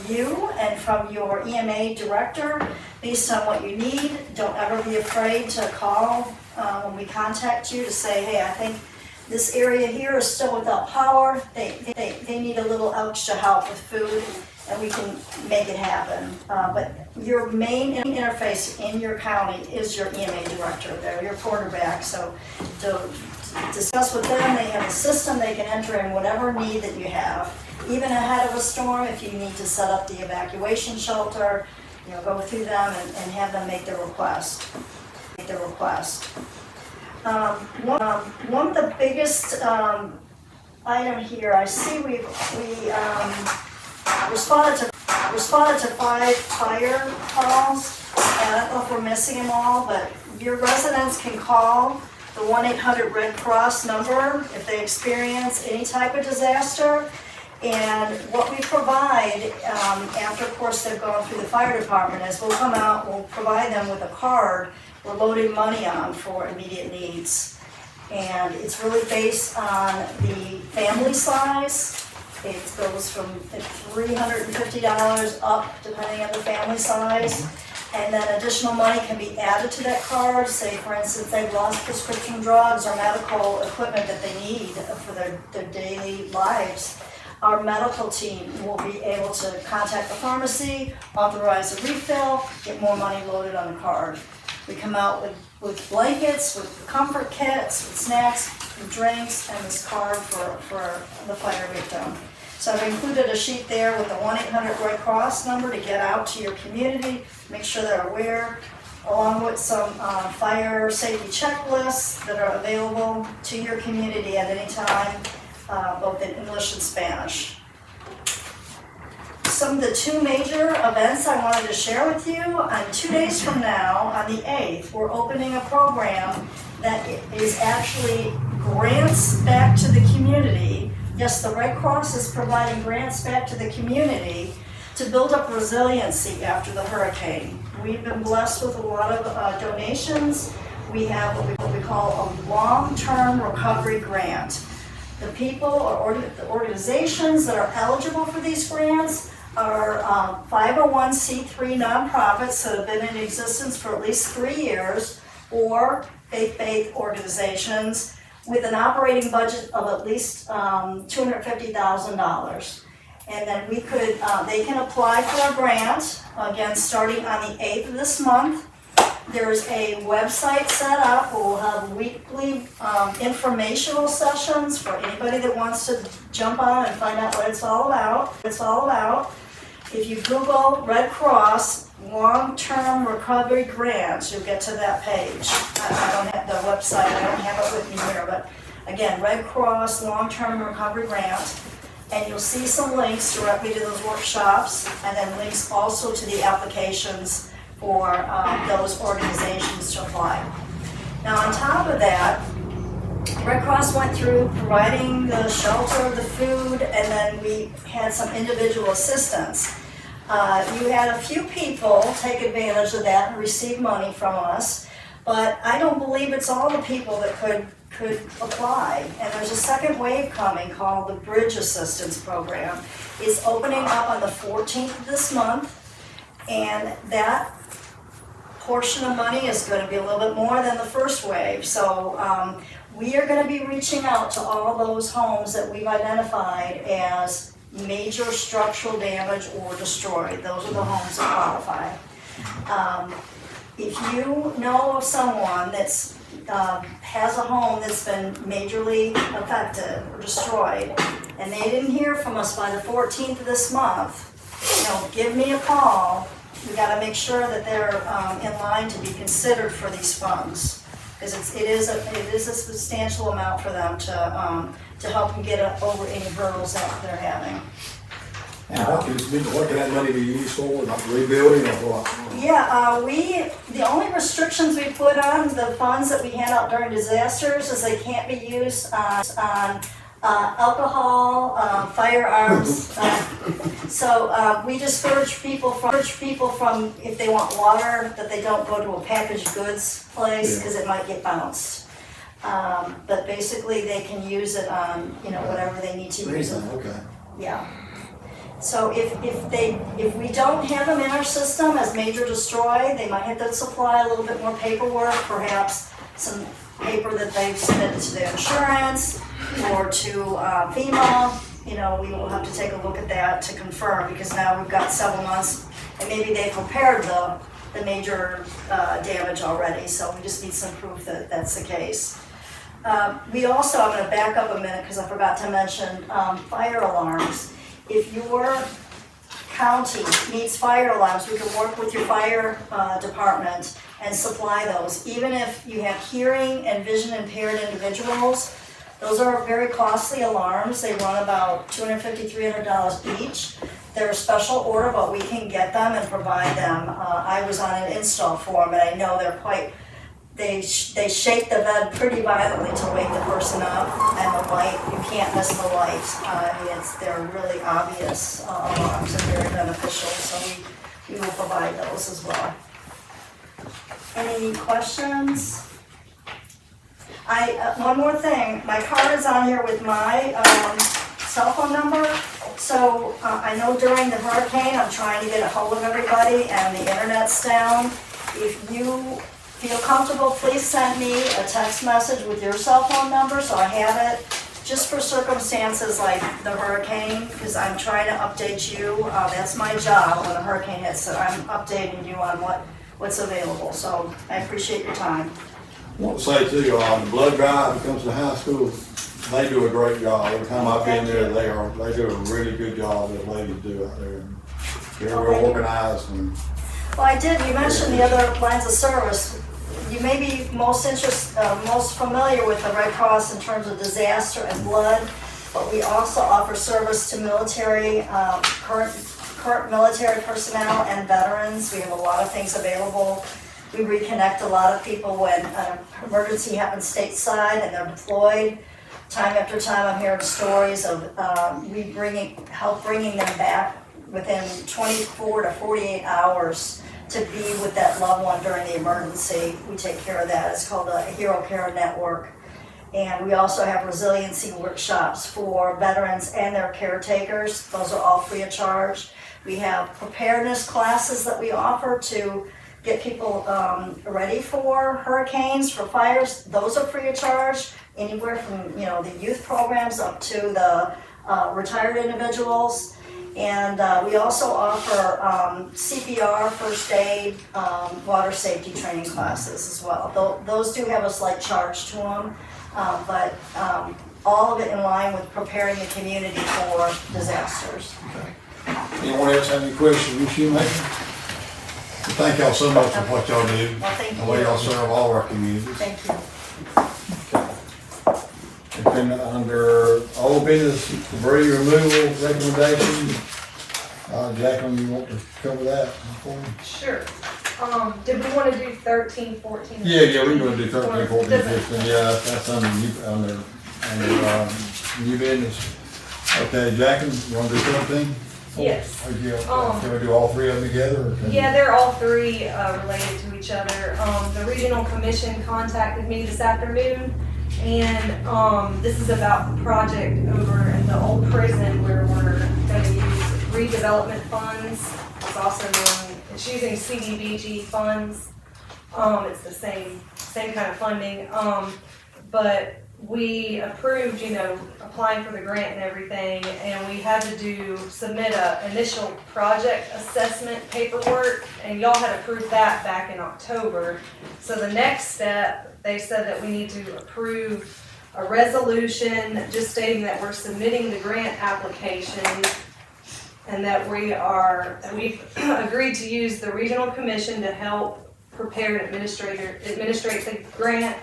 you and from your EMA director based on what you need. Don't ever be afraid to call when we contact you to say, hey, I think this area here is still without power. They need a little extra help with food, and we can make it happen. But your main interface in your county is your EMA director. They're your quarterback. So to discuss with them, they have a system they can enter in whatever need that you have. Even ahead of a storm, if you need to set up the evacuation shelter, go through them and have them make their request. One of the biggest item here, I see we responded to 5 fire calls. And I don't know if we're missing them all, but your residents can call the 1-800 Red Cross number if they experience any type of disaster. And what we provide, after of course they've gone through the fire department, is we'll come out, we'll provide them with a card we're loading money on for immediate needs. And it's really based on the family size. It goes from $350 up, depending on the family size. And then additional money can be added to that card. Say, for instance, they've lost prescription drugs or medical equipment that they need for their daily lives. Our medical team will be able to contact the pharmacy, authorize a refill, get more money loaded on the card. We come out with blankets, with comfort kits, with snacks, with drinks, and this card for the fire victim. So I've included a sheet there with the 1-800 Red Cross number to get out to your community, make sure they're aware, along with some fire safety checklists that are available to your community at any time, both in English and Spanish. Some of the 2 major events I wanted to share with you. On 2 days from now, on the 8th, we're opening a program that is actually grants back to the community. Yes, the Red Cross is providing grants back to the community to build up resiliency after the hurricane. We've been blessed with a lot of donations. We have what we call a long-term recovery grant. The people or the organizations that are eligible for these grants are 501c3 nonprofits that have been in existence for at least 3 years, or faith-based organizations with an operating budget of at least $250,000. And then they can apply for a grant, again, starting on the 8th of this month. There's a website set up. We'll have weekly informational sessions for anybody that wants to jump on and find out what it's all about. If you Google Red Cross long-term recovery grants, you'll get to that page. I don't have the website, I don't have it with me here, but again, Red Cross long-term recovery grant. And you'll see some links directly to those workshops, and then links also to the applications for those organizations to apply. Now, on top of that, Red Cross went through providing the shelter, the food, and then we had some individual assistance. You had a few people take advantage of that and receive money from us, but I don't believe it's all the people that could apply. And there's a second wave coming called the Bridge Assistance Program. It's opening up on the 14th of this month, and that portion of money is going to be a little bit more than the first wave. So we are going to be reaching out to all those homes that we've identified as major structural damage or destroyed. Those are the homes that qualify. If you know of someone that's has a home that's been majorly affected or destroyed, and they didn't hear from us by the 14th of this month, give me a call. We got to make sure that they're in line to be considered for these funds, because it is a substantial amount for them to help them get over any hurdles that they're having. And what can that money be used for, like rebuilding or what? Yeah, the only restrictions we put on the funds that we hand out during disasters is they can't be used on alcohol, firearms. So we discourage people from if they want water, that they don't go to a packaged goods place because it might get bounced. But basically they can use it on, whatever they need to use it. Okay. Yeah. So if we don't have them in our system as major destroyed, they might have to supply a little bit more paperwork, perhaps some paper that they've submitted to their insurance or to FEMA. We will have to take a look at that to confirm, because now we've got several months and maybe they prepared the major damage already. So we just need some proof that that's the case. We also, I'm going to back up a minute because I forgot to mention fire alarms. If your county needs fire alarms, we can work with your fire department and supply those. Even if you have hearing and vision impaired individuals, those are very costly alarms. They run about $250, $300 each. They're a special order, but we can get them and provide them. I was on an install for them, and I know they're they shake the bed pretty violently to wake the person up, and the light, you can't miss the light. They're really obvious alarms and very beneficial, so we will provide those as well. Any questions? One more thing, my card is on here with my cell phone number. So I know during the hurricane, I'm trying to get a hold of everybody and the internet's down. If you feel comfortable, please send me a text message with your cell phone number so I have it, just for circumstances like the hurricane, because I'm trying to update you. That's my job when a hurricane hits, so I'm updating you on what's available. So I appreciate your time. I want to say too, the blood drive that comes to the high school, they do a great job. Every time I've been there, they do a really good job that ladies do out there. They're real organized. Well, I did, you mentioned the other lines of service. You may be most familiar with the Red Cross in terms of disaster and blood, but we also offer service to military, current military personnel and veterans. We have a lot of things available. We reconnect a lot of people when an emergency happens stateside and they're deployed. Time after time, I'm hearing stories of help bringing them back within 24 to 48 hours to be with that loved one during the emergency. We take care of that. It's called a Hero Care Network. And we also have resiliency workshops for veterans and their caretakers. Those are all free of charge. We have preparedness classes that we offer to get people ready for hurricanes, for fires. Those are free of charge, anywhere from, the youth programs up to the retired individuals. And we also offer CPR, first aid, water safety training classes as well. Those do have a slight charge to them, but all of it in line with preparing the community for disasters. Anyone else have any questions, Ms. Shoemaker? Thank y'all so much for what y'all do. Well, thank The way y'all you. serve all our communities. Thank you. And then under old business, debris removal recommendation, Jacqueline, you want to cover that for me? Sure. Did we wanna do 13, 14? Yeah, we're gonna do 13, 14, Doesn't- 15, yeah, that's under new business. Okay, Jacqueline, you wanna do 13? Yes. Can we do all three of them together? Or can Yeah, they're all three related to each other. The regional commission contacted me this afternoon, and this is about the project over at the old prison where we're gonna use redevelopment funds. It's also it's using CDBG funds. It's the same kind of funding. But we approved, applying for the grant and everything, and we had to submit a initial project assessment paperwork, and y'all had approved that back in October. So the next step, they said that we need to approve a resolution just stating that we're submitting the grant application and that we've agreed to use the regional commission to help prepare and administrate the grant,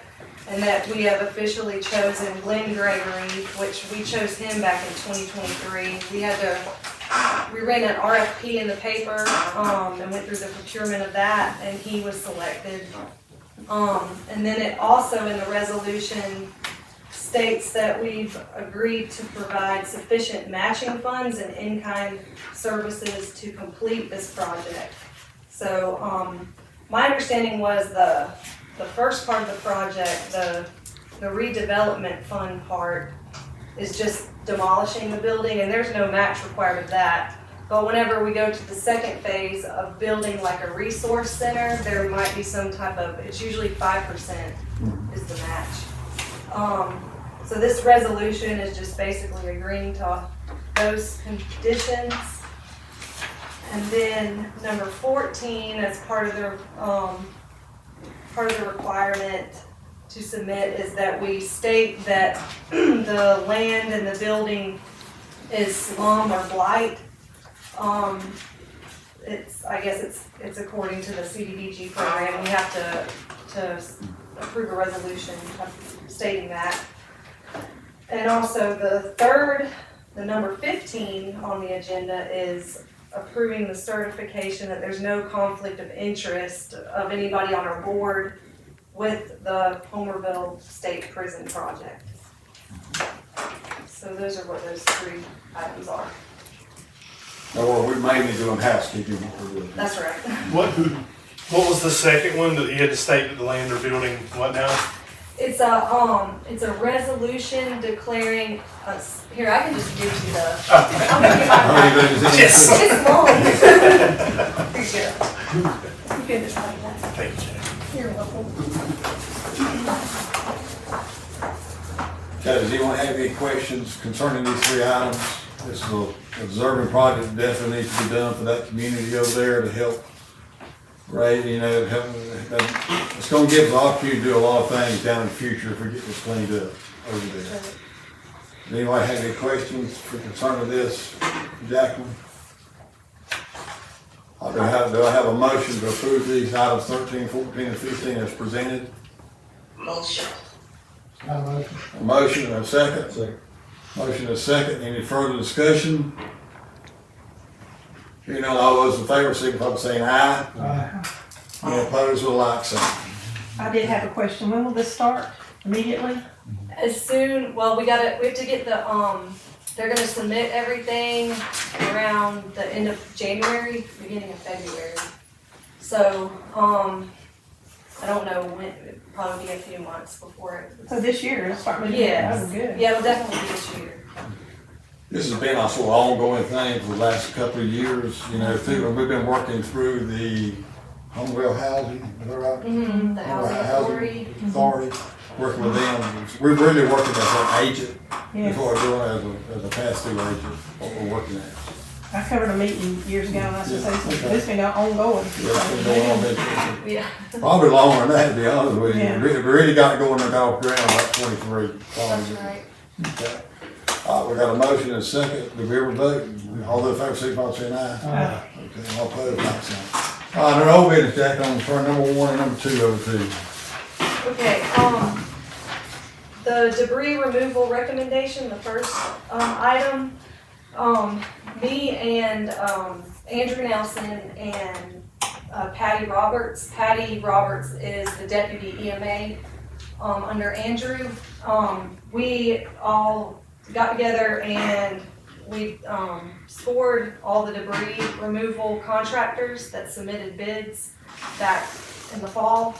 and that we have officially chosen Glenn Gregory, which we chose him back in 2023. We ran an RFP in the paper, and went through the procurement of that, and he was selected. And then it also in the resolution states that we've agreed to provide sufficient matching funds and in-kind services to complete this project. So, my understanding was the first part of the project, the redevelopment fund part, is just demolishing the building, and there's no match required of that. But whenever we go to the second phase of building like a resource center, there might be some type of, it's usually 5% is the match. So this resolution is just basically agreeing to those conditions. And then number 14, as part of the requirement to submit, is that we state that the land and the building is slum or blight. I guess it's according to the CDBG program. We have to approve a resolution stating that. And also the number 15 on the agenda is approving the certification that there's no conflict of interest of anybody on our board with the Homerville State Prison Project. So those are what those three items are. Or we mainly doing housekeeping. That's right. What was the second one that you had to state that the land or building, what now? It's a resolution declaring us, here, I can just give you I'm gonna give my, Yes. it's long. Here you go. You can just like that. Thank you, Jack. You're welcome. Okay, does anyone have any questions concerning these three items? This is an observing project that definitely needs to be done for that community over there to help raise, it's gonna give us the opportunity to do a lot of things down in the future if we get this cleaned up over there. Does anybody have any questions concerning this, Jacqueline? Do I have a motion to approve these items 13, 14, and 15 as presented? Motion. A motion and a second? Second. Motion and a second. Any further discussion? Hearing none, all those in favor, signify by saying aye. Aye. Any opposed with a like sign. I did have a question. When will this start? Immediately? As soon, well, we have to get they're gonna submit everything around the end of January, beginning of February. So, I don't know when, it'll probably be a few months before it. So this year, it'll start moving. Yes. Oh, good. Yeah, it'll definitely be this year. This has been a sort of ongoing thing for the last couple of years, you know, we've been working through the Homewell Housing, is that right? Mm-hmm. The housing authority. Authority, working with them. We're really working as an agent, Yes. that's what we're doing as a pass-through agent, what we're working as. I covered a meeting years ago, and I said, Yeah, this been ongoing. Yeah, it's been going on, been- Yeah. probably longer than that, to be honest with you. Yeah. We really got it going off the ground about 23. That's right. Okay. We got a motion and a second, did we ever vote? All those in favor, signify by saying aye. Okay, all opposed, like sign. All right, there are old business, Jack, on turn number 1 and number 2 over to you. Okay, the debris removal recommendation, the first, item, me and, Andrew Nelson and, Patty Roberts. Patty Roberts is the deputy EMA, under Andrew. We all got together and we, scored all the debris removal contractors that submitted bids back in the fall.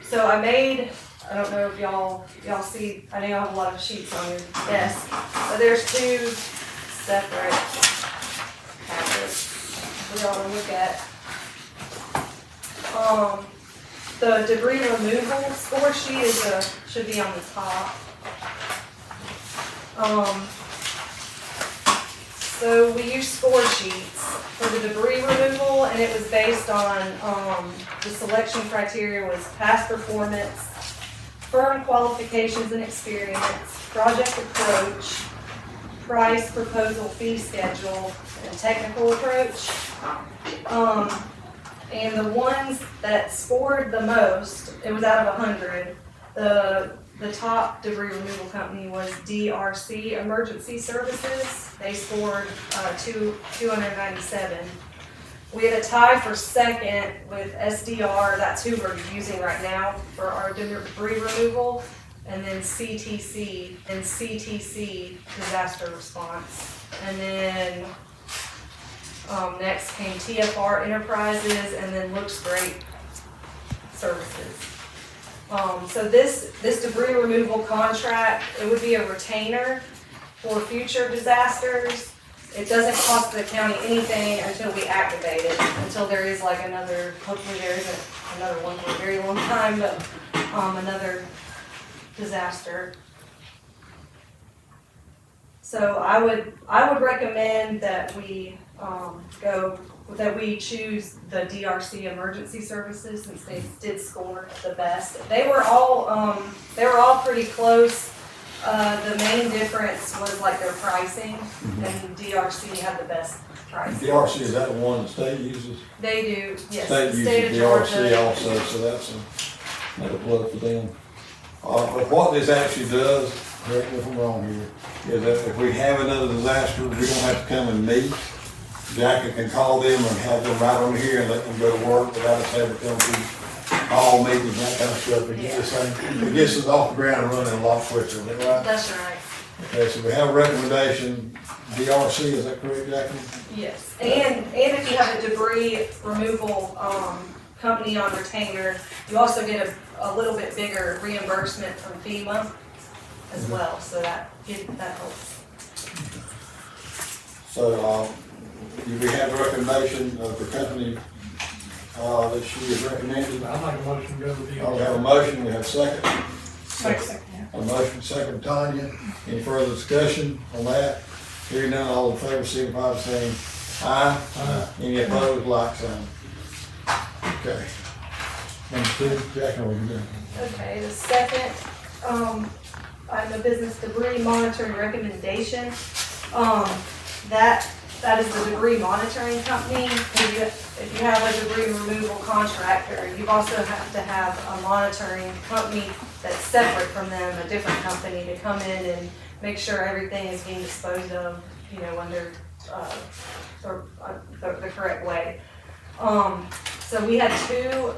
So I made, I don't know if y'all see, I know y'all have a lot of sheets on your desk, but there's 2 separate packets for y'all to look at. The debris removal score sheet should be on the top. So we use score sheets for the debris removal, and it was based on, the selection criteria was past performance, firm qualifications and experience, project approach, price, proposal, fee schedule, and technical approach. And the ones that scored the most, it was out of 100, the top debris removal company was DRC Emergency Services. They scored 297. We had a tie for second with SDR, that's who we're using right now for our debris removal, and then CTC and CTC Disaster Response. And then next came TFR Enterprises, and then Looks Great Services. So this debris removal contract, it would be a retainer for future disasters. It doesn't cost the county anything until we activate it, until there is like another, hopefully there isn't another one for a very long time, but another disaster. So I would recommend that we choose the DRC Emergency Services, since they did score the best. They were all pretty close. The main difference was like their pricing, and DRC had the best pricing. DRC, is that the one the state uses? They do, yes. State The uses state of DRC Georgia. also, so that's another plug for them. But what this actually does, correct me if I'm wrong here, is that if we have another disaster, we don't have to come and meet. Jackie can call them and have them right on here and let them go to work without us having to come to all meetings, that kind of stuff. It gets us off the ground and running a lot quicker, is that right? That's right. Okay, so we have a recommendation, DRC, is that correct, Jackie? Yes, and if you have a debris removal, company on retainer, you also get a little bit bigger reimbursement from FEMA as well, so that helps. So, do we have the recommendation of the company, that she is recommended? I'll make a motion to go with We the. have a motion, we have a second. Second, yeah. A motion, second, Tanya. Any further discussion on that? Hearing none, all in favor, signify by saying aye. Aye. Any opposed, like sign. Okay. Number 2, Jack, what are you doing? Okay, the second, item of business, debris monitoring recommendation. That is the debris monitoring company. If you have a debris removal contractor, you also have to have a monitoring company that's separate from them, a different company, to come in and make sure everything is being disposed of, under the correct way. So we had 2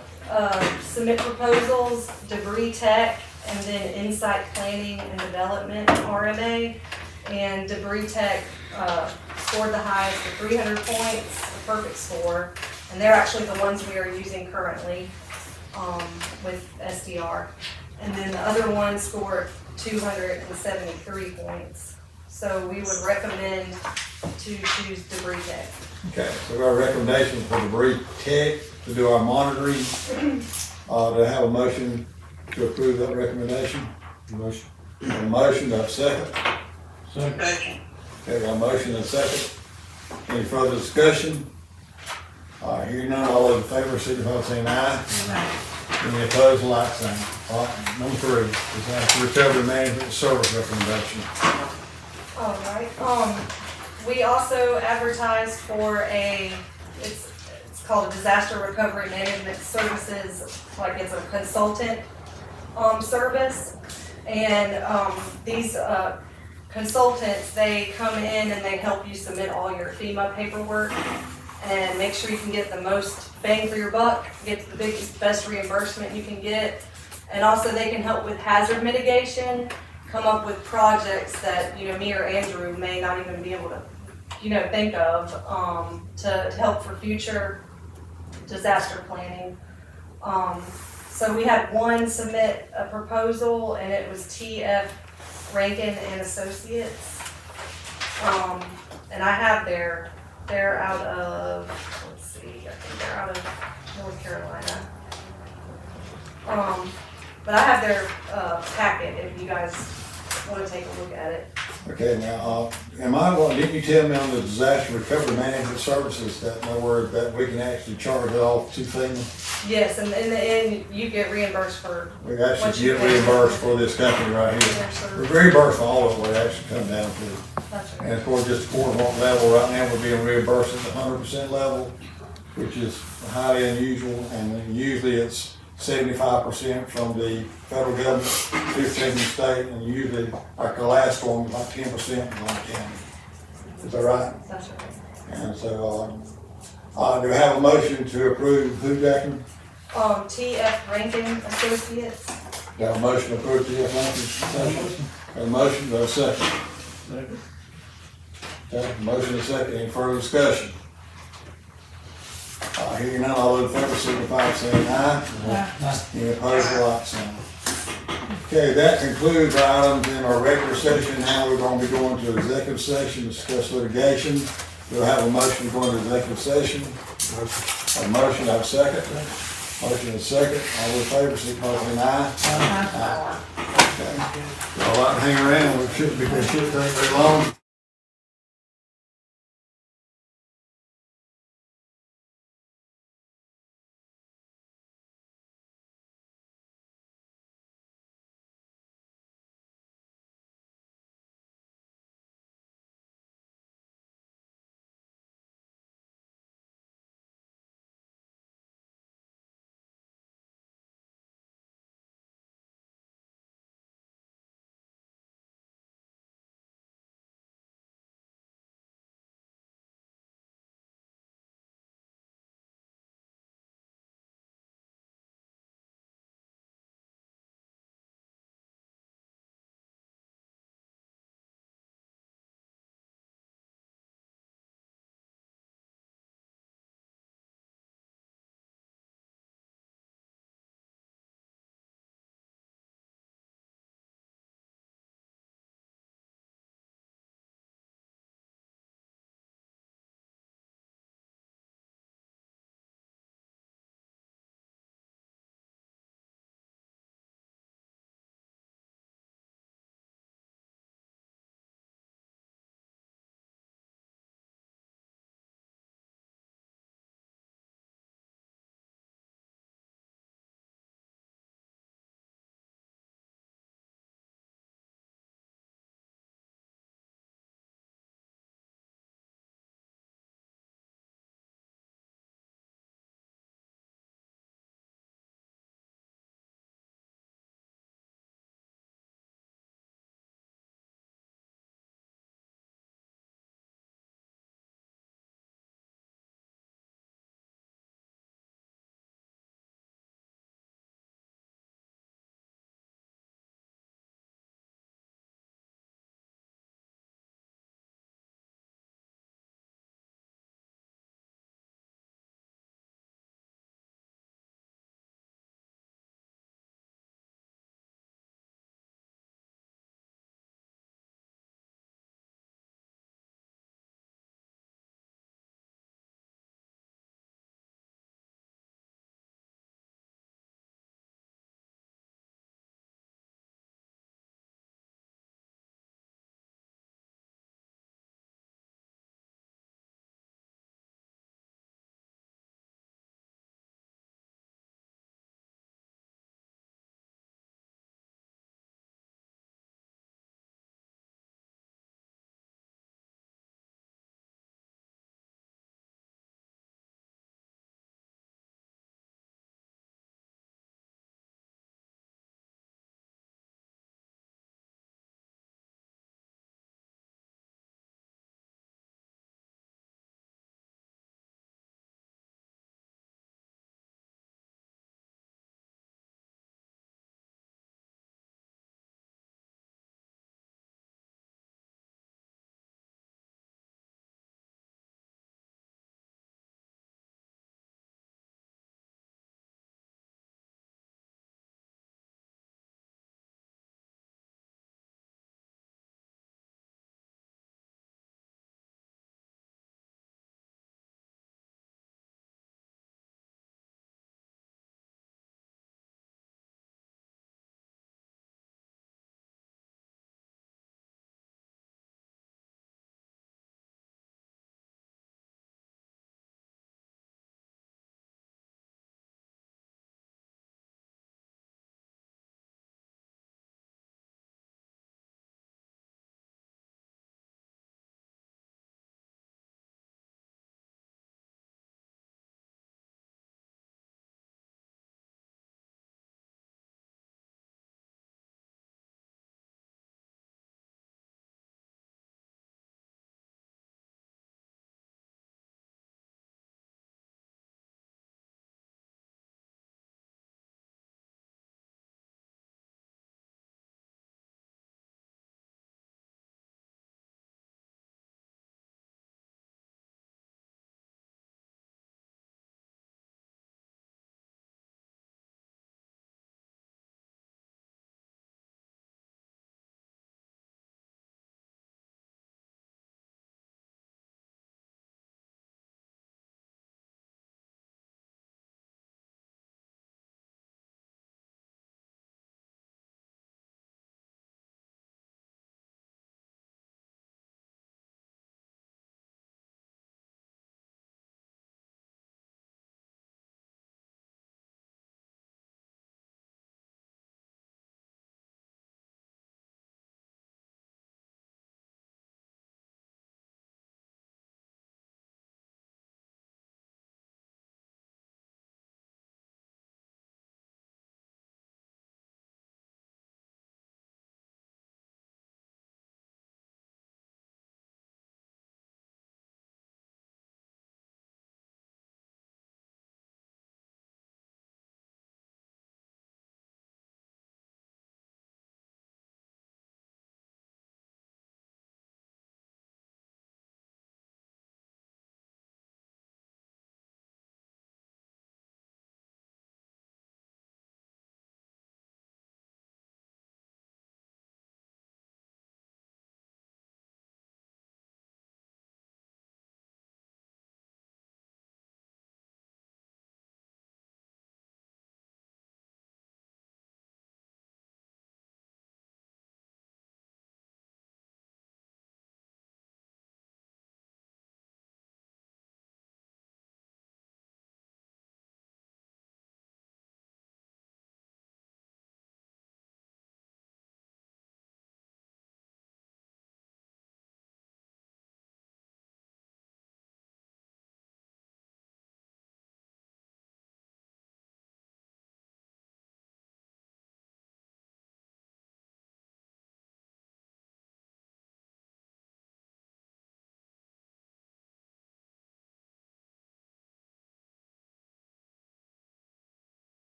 submit proposals, Debris Tech and then Insight Planning and Development, RMA. And Debris Tech scored the highest with 300 points, a perfect score. And they're actually the ones we are using currently. with SDR. And then the other one scored 273 points. So we would recommend to choose debris tech. Okay, so our recommendation for debris tech to do our monitoring, to have a motion to approve that recommendation. Motion. A motion, do I have a second? Second. Okay, got a motion and a second. Any further discussion? Hearing none, all those in favor, signify by saying aye. Any opposed, like sign. Number 3, disaster recovery management service recommendation. All right, we also advertised for it's called a disaster recovery management services, like it's a consultant, service. And, these, consultants, they come in and they help you submit all your FEMA paperwork and make sure you can get the most bang for your buck, get the best reimbursement you can get. And also they can help with hazard mitigation, come up with projects that, me or Andrew may not even be able to, think of, to help for future disaster planning. So we had one submit a proposal and it was TF Rankin and Associates. And I have they're out of, let's see, I think they're out of North Carolina. But I have their packet if you guys want to take a look at it. Okay, now, didn't you tell me on the disaster recovery management services that, in other words, that we can actually charge it off to FEMA? Yes, and in the end, you get reimbursed for. We actually get reimbursed for this company right here. Yes, sir. We're reimbursed for all of it, what it actually come down to. That's And right. of course, just according to what level right now, we're being reimbursed at the 100% level, which is highly unusual, and then usually it's 75% from the federal government, 15% from the state, and usually, like the last one, was like 10% from the county. Is that right? That's right. And so, do we have a motion to approve who, Jackson? TF Rankin Associates. Got a motion to approve the Atlantic? Got a motion, do I have a second? Second. Okay, motion and second, any further discussion? Hearing none, all those in favor, signify by saying aye. Any opposed, like sign. Okay, that concludes our items in our regular session. Now we're going to be going to executive session to discuss litigation. We'll have a motion to go into executive session. A motion, I have a second. Motion and second, all those in favor, signify by saying aye. Aye. Okay. Y'all like to hang around, we shouldn't take very long.